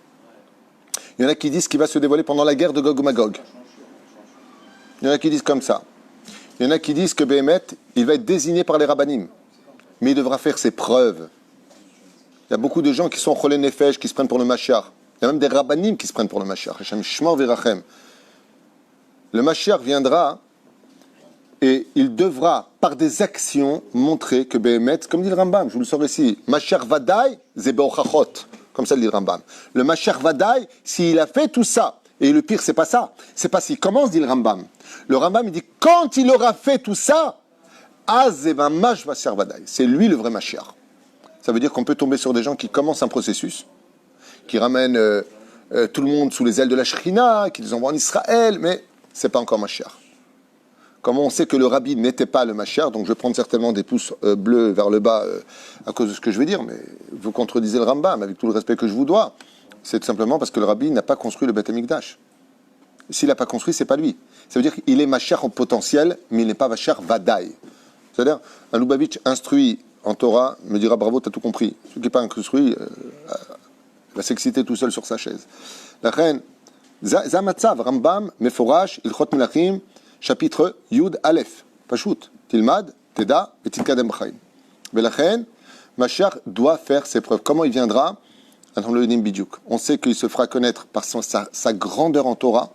Il y en a qui disent qu'il va se dévoiler pendant la guerre de Gog ou Magog. Il y en a qui disent comme ça. Il y en a qui disent que Béhémet, il va être désigné par les rabbanim. Mais il devra faire ses preuves. Il y a beaucoup de gens qui sont cholé nefesh, qui se prennent pour le Mashiach. Il y a même des rabbanim qui se prennent pour le Mashiach. Hashem Shmor Virachem. Le Mashiach viendra et il devra, par des actions, montrer que Béhémet, comme dit le Rambam, je vous le sors ici, Mashiach Vadaï, Zebeo Chachot. Comme ça le dit le Rambam. Le Mashiach Vadaï, s'il a fait tout ça, et le pire, c'est pas ça. C'est pas s'il commence, dit le Rambam. Le Rambam, il dit, quand il aura fait tout ça, Azeba Mash Mashiach Vadaï. C'est lui le vrai Mashiach. Ça veut dire qu'on peut tomber sur des gens qui commencent un processus, qui ramènent tout le monde sous les ailes de la Shrina, qui les envoient en Israël, mais c'est pas encore Mashiach. Comment on sait que le Rabbi n'était pas le Mashiach, donc je vais prendre certainement des pouces bleus vers le bas à cause de ce que je vais dire, mais vous contredisez le Rambam avec tout le respect que je vous dois. C'est tout simplement parce que le Rabbi n'a pas construit le Beth Amikdash. S'il n'a pas construit, c'est pas lui. Ça veut dire qu'il est Mashiach en potentiel, mais il n'est pas Mashiach Vadaï. C'est-à-dire, un Lubavitch instruit en Torah me dira bravo, tu as tout compris. Celui qui n'est pas instruit va s'exciter tout seul sur sa chaise. La reine, Zamatzav, Rambam, Meforash, Ilchot Melachim, chapitre Yud Aleph. Pachout, Tilmad, Teda, et Tilkadem Chaim. Mais la reine, Mashiach doit faire ses preuves. Comment il viendra? On sait qu'il se fera connaître par sa grandeur en Torah,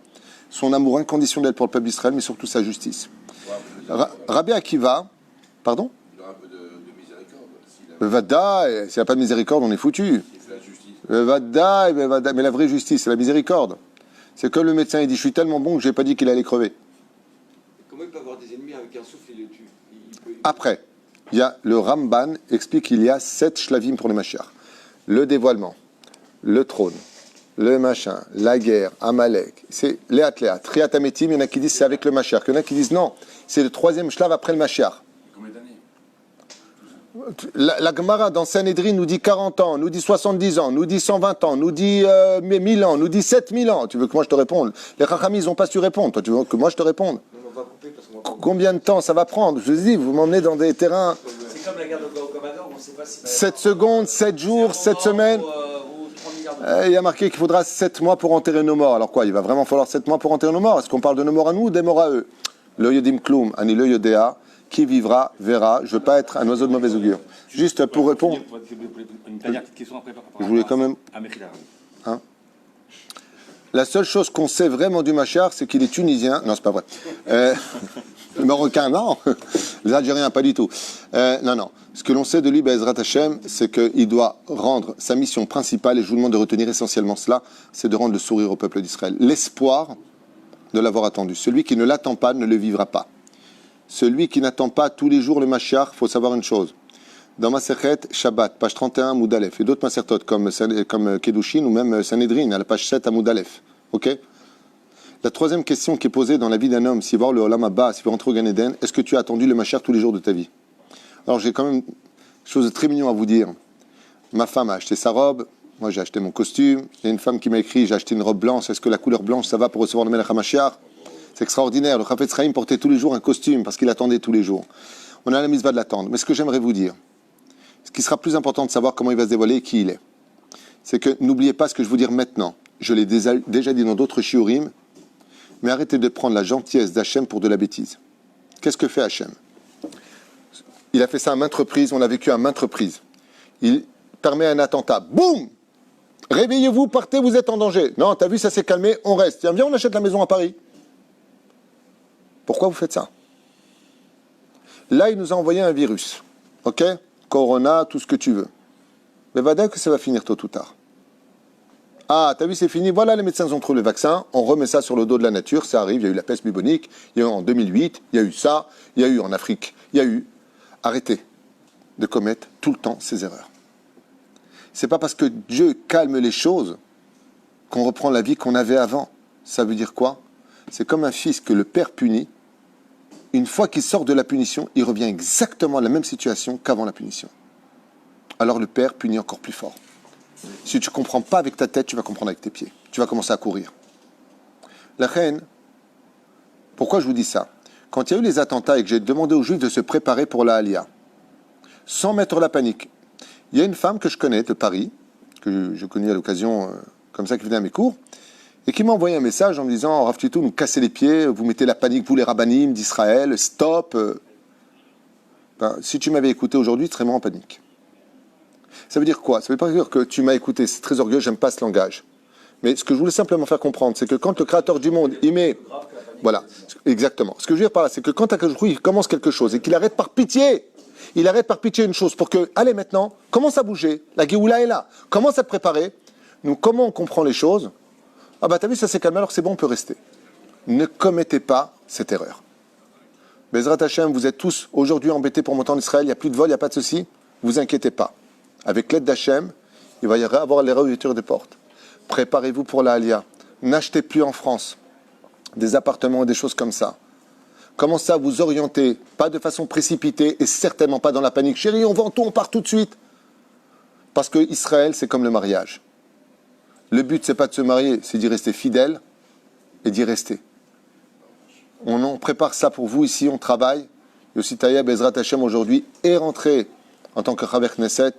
son amour inconditionnel pour le peuple d'Israël, mais surtout sa justice. Rabbi Akiva, pardon? Il aura un peu de miséricorde. S'il n'y a pas de miséricorde, on est foutu. Il fait la justice. Mais la vraie justice, c'est la miséricorde. C'est comme le médecin, il dit, je suis tellement bon que je n'ai pas dit qu'il allait crever. Comment il peut avoir des ennemis avec un souffle et le tue? Après, il y a le Ramban explique qu'il y a 7 shlavim pour les Mashiach. Le dévoilement, le trône, le machin, la guerre, Amalek, c'est Léat, Triat Ametim, il y en a qui disent c'est avec le Mashiach, il y en a qui disent non, c'est le 3e shlav après le Mashiach. Combien d'années? La Gemara dans Sanhedrin nous dit 40 ans, nous dit 70 ans, nous dit 120 ans, nous dit 1000 ans, nous dit 7000 ans. Tu veux que moi je te réponde? Les Chachamim, ils n'ont pas su répondre. Toi, tu veux que moi je te réponde? On va couper parce qu'on va Combien de temps ça va prendre? Je vous dis, vous m'emmenez dans des terrains. C'est comme la guerre de Commodore, on ne sait pas si... 7 secondes, 7 jours, 7 semaines. Ou 3 milliards de... Il y a marqué qu'il faudra 7 mois pour enterrer nos morts. Alors quoi? Il va vraiment falloir 7 mois pour enterrer nos morts? Est-ce qu'on parle de nos morts à nous ou des morts à eux? Le yodim kloum, ani le yodea. Qui vivra, verra. Je ne veux pas être un oiseau de mauvais augure. Juste pour répondre. Une dernière petite question après. Je voulais quand même. À Mechila. La seule chose qu'on sait vraiment du Machar, c'est qu'il est tunisien. Non, c'est pas vrai. Le Marocain, non. Les Algériens, pas du tout. Non. Ce que l'on sait de lui, Bezrat Hashem, c'est qu'il doit rendre sa mission principale, et je vous demande de retenir essentiellement cela, c'est de rendre le sourire au peuple d'Israël. L'espoir de l'avoir attendu. Celui qui ne l'attend pas ne le vivra pas. Celui qui n'attend pas tous les jours le Mashiach, il faut savoir une chose. Dans Masechet Shabbat, page 31, Moudalef, et d'autres Masertot comme Kedushin ou même Sanhedrin, à la page 7 à Moudalef. Ok? La troisième question qui est posée dans la vie d'un homme, s'il va voir le Olam Abba, s'il va rentrer au Gan Eden, est-ce que tu as attendu le Mashiach tous les jours de ta vie? Alors j'ai quand même quelque chose de très mignon à vous dire. Ma femme a acheté sa robe, moi j'ai acheté mon costume, il y a une femme qui m'a écrit, j'ai acheté une robe blanche, est-ce que la couleur blanche ça va pour recevoir le Melech HaMashiach? C'est extraordinaire. Le Chafetz Chaim portait tous les jours un costume parce qu'il attendait tous les jours. On a la mitzvah de l'attendre. Mais ce que j'aimerais vous dire, ce qui sera plus important de savoir comment il va se dévoiler et qui il est, c'est que n'oubliez pas ce que je vais vous dire maintenant. Je l'ai déjà dit dans d'autres shiurim, mais arrêtez de prendre la gentillesse d'Hachem pour de la bêtise. Qu'est-ce que fait Hachem? Il a fait ça à maintes reprises, on l'a vécu à maintes reprises. Il permet un attentat. Boum! Réveillez-vous, partez, vous êtes en danger. Non, t'as vu, ça s'est calmé, on reste. Tiens, viens, on achète la maison à Paris. Pourquoi vous faites ça? Là, il nous a envoyé un virus. Ok? Corona, tout ce que tu veux. Mais va dire que ça va finir tôt ou tard. Ah, t'as vu, c'est fini. Voilà, les médecins ont trouvé le vaccin. On remet ça sur le dos de la nature. Ça arrive. Il y a eu la peste bubonique. Il y a eu en 2008. Il y a eu ça. Il y a eu en Afrique. Il y a eu. Arrêtez de commettre tout le temps ces erreurs. C'est pas parce que Dieu calme les choses qu'on reprend la vie qu'on avait avant. Ça veut dire quoi? C'est comme un fils que le père punit. Une fois qu'il sort de la punition, il revient exactement à la même situation qu'avant la punition. Alors le père punit encore plus fort. Si tu ne comprends pas avec ta tête, tu vas comprendre avec tes pieds. Tu vas commencer à courir. La reine, pourquoi je vous dis ça? Quand il y a eu les attentats et que j'ai demandé aux Juifs de se préparer pour la Aliyah, sans mettre la panique, il y a une femme que je connais de Paris, que je connais à l'occasion comme ça, qui venait à mes cours, et qui m'a envoyé un message en me disant « Rav Titou, nous cassez les pieds, vous mettez la panique, vous les rabbanim d'Israël, stop !» Si tu m'avais écouté aujourd'hui, tu serais moins en panique. Ça veut dire quoi? Ça veut pas dire que tu m'as écouté, c'est très orgueilleux, j'aime pas ce langage. Mais ce que je voulais simplement faire comprendre, c'est que quand le Créateur du monde, il met... Voilà, exactement. Ce que je veux dire par là, c'est que quand il commence quelque chose et qu'il arrête par pitié, une chose pour que, allez maintenant, commence à bouger, la Géoula est là, commence à te préparer. Nous, comment on comprend les choses? Ah bah t'as vu, ça s'est calmé, alors c'est bon, on peut rester. Ne commettez pas cette erreur. Bezrat Hashem, vous êtes tous aujourd'hui embêtés pour monter en Israël, il n'y a plus de vol, il n'y a pas de souci, vous inquiétez pas. Avec l'aide d'Hachem, il va y avoir les réouvertures des portes. Préparez-vous pour la Aliyah. N'achetez plus en France des appartements et des choses comme ça. Commencez à vous orienter, pas de façon précipitée et certainement pas dans la panique. Chérie, on vend tout, on part tout de suite. Parce que Israël, c'est comme le mariage. Le but, c'est pas de se marier, c'est d'y rester fidèle et d'y rester. On prépare ça pour vous ici, on travaille. Yossi Tayeb, Bezrat Hashem, aujourd'hui, est rentré en tant que Chaver Knesset.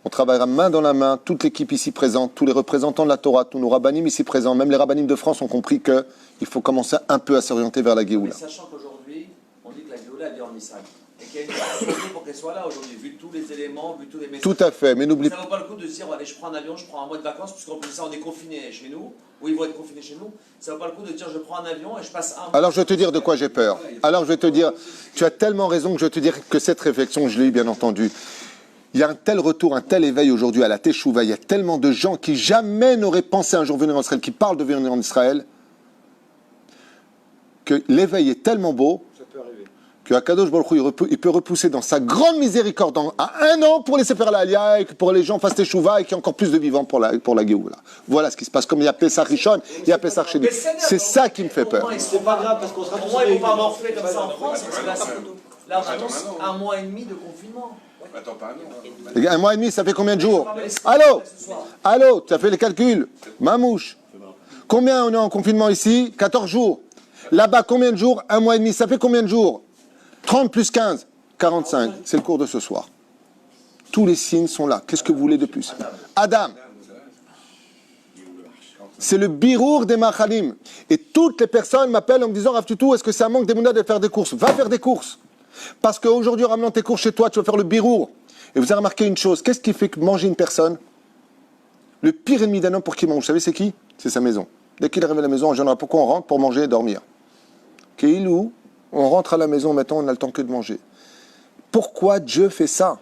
On travaillera main dans la main, toute l'équipe ici présente, tous les représentants de la Torah, tous nos rabbanim ici présents, même les rabbanim de France ont compris qu'il faut commencer un peu à s'orienter vers la Géoula. Sachant qu'aujourd'hui, on dit que la Géoula vient en Israël. Et qu'il y a une opportunité pour qu'elle soit là aujourd'hui, vu tous les éléments, vu tous les messages. Tout à fait, mais n'oublie pas. Ça ne vaut pas le coup de se dire, allez, je prends un avion, je prends un mois de vacances, puisqu'en plus ça, on est confinés chez nous, ou ils vont être confinés chez nous. Ça ne vaut pas le coup de dire, je prends un avion et je passe un mois. Alors je vais te dire de quoi j'ai peur. Alors je vais te dire, tu as tellement raison que je vais te dire que cette réflexion, je l'ai eu bien entendu. Il y a un tel retour, un tel éveil aujourd'hui à la Teshuvah. Il y a tellement de gens qui jamais n'auraient pensé un jour venir en Israël, qui parlent de venir en Israël, que l'éveil est tellement beau que Akadosh Baruch Hu, il peut repousser dans sa grande miséricorde à 1 an pour laisser faire la Aliyah et que pour les gens fassent Teshuvah et qu'il y ait encore plus de vivants pour la Géoula. Voilà ce qui se passe. Comme il y a Pessah Rishon, il y a Pessah Sheni. C'est ça qui me fait peur. C'est pas grave parce qu'on sera tous. Au moins, ils ne vont pas morfler comme ça en France, parce que là, on annonce 1 mois et demi de confinement. Attends, pas un an. Les gars, 1 mois et demi, ça fait combien de jours? Allô? Allô? Tu as fait les calculs? Mamouche. Combien on est en confinement ici? 14 jours. Là-bas, combien de jours? 1 mois et demi, ça fait combien de jours? 30 plus 15, 45. C'est le cours de ce soir. Tous les signes sont là. Qu'est-ce que vous voulez de plus? Adam. C'est le birour des machalim. Et toutes les personnes m'appellent en me disant, Rav Tutu, est-ce que c'est un manque d'émouna de faire des courses? Va faire des courses. Parce qu'aujourd'hui, en ramenant tes courses chez toi, tu vas faire le birour. Et vous avez remarqué une chose. Qu'est-ce qui fait que manger une personne? Le pire ennemi d'un homme pour qui mange, vous savez c'est qui? C'est sa maison. Dès qu'il arrive à la maison, en général, pourquoi on rentre? Pour manger et dormir. Keilou, on rentre à la maison, maintenant on n'a le temps que de manger. Pourquoi Dieu fait ça?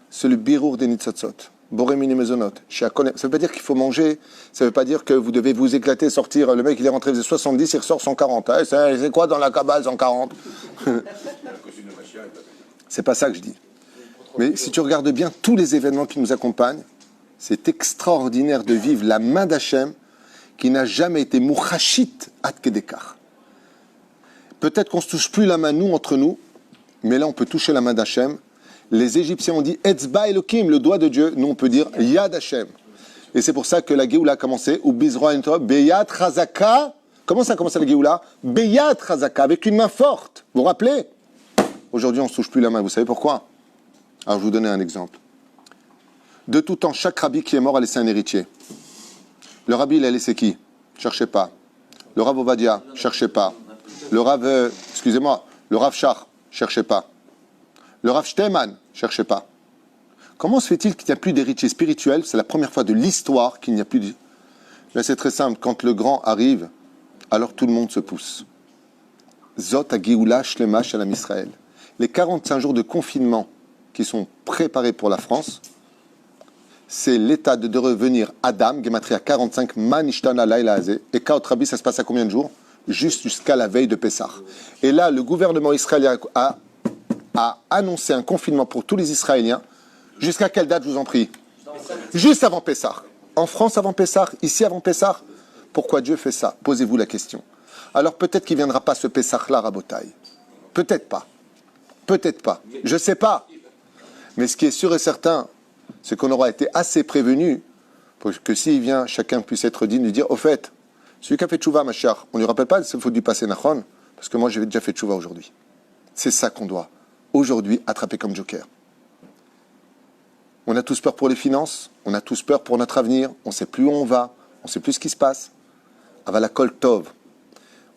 C'est le birour des nitzotzot. Boremini mezonot. Ça ne veut pas dire qu'il faut manger, ça ne veut pas dire que vous devez vous éclater, sortir. Le mec, il est rentré, il faisait 70, il ressort 140. Ah, c'est quoi dans la cabale 140? C'est pas ça que je dis. Mais si tu regardes bien tous les événements qui nous accompagnent, c'est extraordinaire de vivre la main d'Hachem qui n'a jamais été mouchachit ad kedekar. Peut-être qu'on ne se touche plus la main, nous, entre nous, mais là, on peut toucher la main d'Hachem. Les Égyptiens ont dit Etzba Elokim, le doigt de Dieu. Nous, on peut dire Yad Hachem. Et c'est pour ça que la Géoula a commencé, ou Bizroa Entoa, Beyat Chazaka. Comment ça a commencé la Géoula? Beyat Chazaka, avec une main forte. Vous vous rappelez? Aujourd'hui, on ne se touche plus la main. Vous savez pourquoi? Alors, je vais vous donner un exemple. De tout temps, chaque rabbi qui est mort a laissé un héritier. Le rabbi, il a laissé qui? Cherchez pas. Le Rav Ovadia, cherchez pas. Le Rav, le Rav Shach, cherchez pas. Le Rav Shteman, cherchez pas. Comment se fait-il qu'il n'y a plus d'héritier spirituel? C'est la première fois de l'histoire qu'il n'y a plus de... Là, c'est très simple. Quand le grand arrive, alors tout le monde se pousse. Zot ha-Géoula shlema shalem Israël. Les 45 jours de confinement qui sont préparés pour la France, c'est l'état de revenir Adam, Gematria 45, Manishtana Laila Azé. Et Kaot Rabbi, ça se passe à combien de jours? Juste jusqu'à la veille de Pessah. Et là, le gouvernement israélien a annoncé un confinement pour tous les Israéliens. Jusqu'à quelle date, je vous en prie? Juste avant Pessah. En France avant Pessah, ici avant Pessah. Pourquoi Dieu fait ça? Posez-vous la question. Alors peut-être qu'il ne viendra pas ce Pessah-là, Rabotaï. Peut-être pas. Peut-être pas. Je ne sais pas. Mais ce qui est sûr et certain, c'est qu'on aura été assez prévenu pour que s'il vient, chacun puisse être digne de dire, au fait, celui qui a fait tchouva, ma chère, on ne lui rappelle pas ce faute du passé, Nachon, parce que moi, j'ai déjà fait tchouva aujourd'hui. C'est ça qu'on doit, aujourd'hui, attraper comme joker. On a tous peur pour les finances, on a tous peur pour notre avenir, on ne sait plus où on va, on ne sait plus ce qui se passe. Avala kol tov.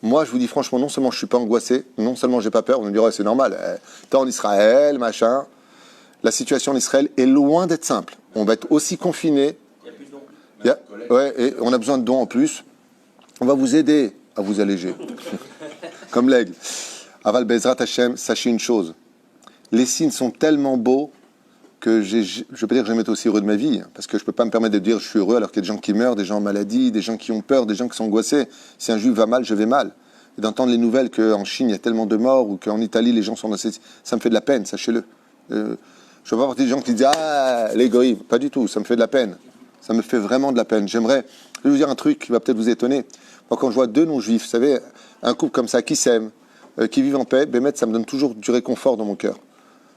Moi, je vous dis franchement, non seulement je ne suis pas angoissé, non seulement je n'ai pas peur, on me dirait, c'est normal, t'es en Israël, machin. La situation en Israël est loin d'être simple. On va être aussi confinés. Il n'y a plus de dons. Ouais, et on a besoin de dons en plus. On va vous aider à vous alléger. Comme l'aigle. Aval Bezrat Hashem, sachez une chose. Les signes sont tellement beaux que je peux dire que j'aime être aussi heureux de ma vie. Parce que je ne peux pas me permettre de dire je suis heureux alors qu'il y a des gens qui meurent, des gens en maladie, des gens qui ont peur, des gens qui sont angoissés. Si un juif va mal, je vais mal. Et d'entendre les nouvelles qu'en Chine, il y a tellement de morts ou qu'en Italie, les gens sont dans cette... Ça me fait de la peine, sachez-le. Je ne fais pas partie des gens qui disent « Ah, l'égoïsme ». Pas du tout, ça me fait de la peine. Ça me fait vraiment de la peine. Je vais vous dire un truc qui va peut-être vous étonner. Moi, quand je vois deux non-juifs, vous savez, un couple comme ça, qui s'aiment, qui vivent en paix, Bémet, ça me donne toujours du réconfort dans mon cœur.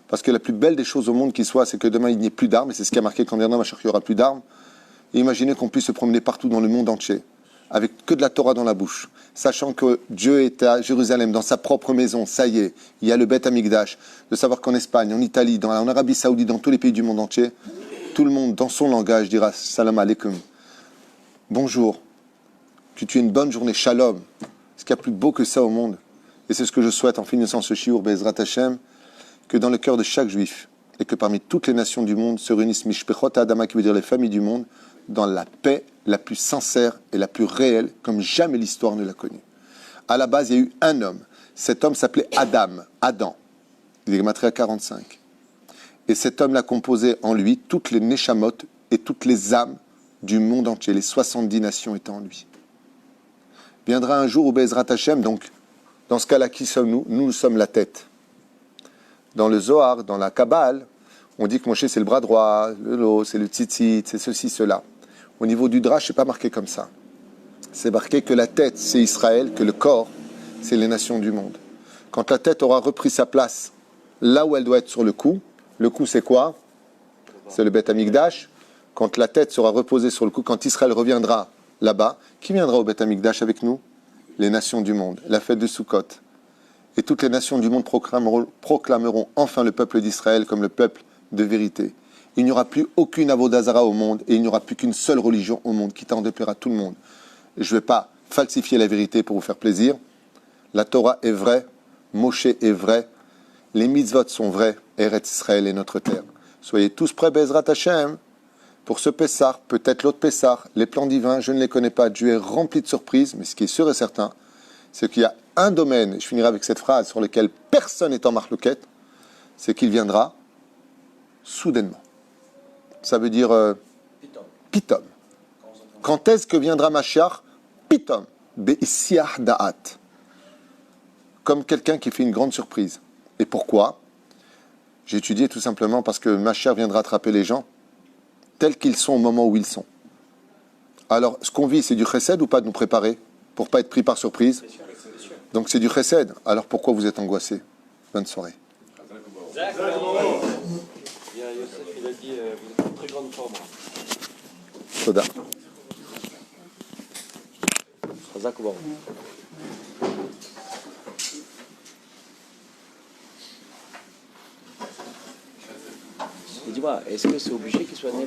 Parce que la plus belle des choses au monde qui soit, c'est que demain, il n'y ait plus d'armes. Et c'est ce qui a marqué quand viendra, ma chère, il n'y aura plus d'armes. Et imaginez qu'on puisse se promener partout dans le monde entier, avec que de la Torah dans la bouche, sachant que Dieu est à Jérusalem, dans sa propre maison, ça y est, il y a le Beth Amikdash, de savoir qu'en Espagne, en Italie, en Arabie Saoudite, dans tous les pays du monde entier, tout le monde, dans son langage, dira Salam Alaikum. Bonjour, que tu aies une bonne journée, Shalom. Est-ce qu'il y a plus beau que ça au monde? Et c'est ce que je souhaite en finissant ce shiur, Bezrat Hashem, que dans le cœur de chaque juif, et que parmi toutes les nations du monde se réunissent Mishpechot Adama, qui veut dire les familles du monde, dans la paix la plus sincère et la plus réelle, comme jamais l'histoire ne l'a connue. À la base, il y a eu un homme. Cet homme s'appelait Adam. Il est gematria 45. Et cet homme l'a composé en lui toutes les neshamot et toutes les âmes du monde entier. Les 70 nations étaient en lui. Viendra un jour où Bezrat Hashem, donc, dans ce cas-là, qui sommes-nous? Nous sommes la tête. Dans le Zohar, dans la Kabbale, on dit que Moshe, c'est le bras droit, le lot, c'est le tzitzit, c'est ceci, cela. Au niveau du drash, c'est pas marqué comme ça. C'est marqué que la tête, c'est Israël, que le corps, c'est les nations du monde. Quand la tête aura repris sa place, là où elle doit être sur le cou, Le cou, c'est quoi? C'est le Beth Amikdash. Quand la tête sera reposée sur le cou, quand Israël reviendra là-bas, qui viendra au Beth Amikdash avec nous? Les nations du monde, la fête de Sukkot. Et toutes les nations du monde proclameront enfin le peuple d'Israël comme le peuple de vérité. Il n'y aura plus aucune Avodah Zara au monde et il n'y aura plus qu'une seule religion au monde qui t'en déplaira à tout le monde. Je ne vais pas falsifier la vérité pour vous faire plaisir. La Torah est vraie, Moshe est vrai, les mitzvot sont vrais, Eretz Israël est notre terre. Soyez tous prêts, Bezrat Hashem, pour ce Pessah, peut-être l'autre Pessah, les plans divins, je ne les connais pas. Dieu est rempli de surprises, mais ce qui est sûr et certain, c'est qu'il y a un domaine, et je finirai avec cette phrase, sur lequel personne n'est en marloquette, c'est qu'il viendra soudainement. Ça veut dire pitom. Quand est-ce que viendra Mashiach? Pitom. Be'isiah da'at. Comme quelqu'un qui fait une grande surprise. Et pourquoi? J'ai étudié tout simplement parce que Mashiach viendra attraper les gens tels qu'ils sont au moment où ils sont. Alors, ce qu'on vit, c'est du chesed ou pas de nous préparer pour ne pas être pris par surprise? Donc c'est du chesed. Alors pourquoi vous êtes angoissés? Bonne soirée. Il y a Yosef, il a dit vous êtes en très grande forme. Toda. Chazak Ubaruch. Et dis-moi, est-ce que c'est obligé qu'il soit né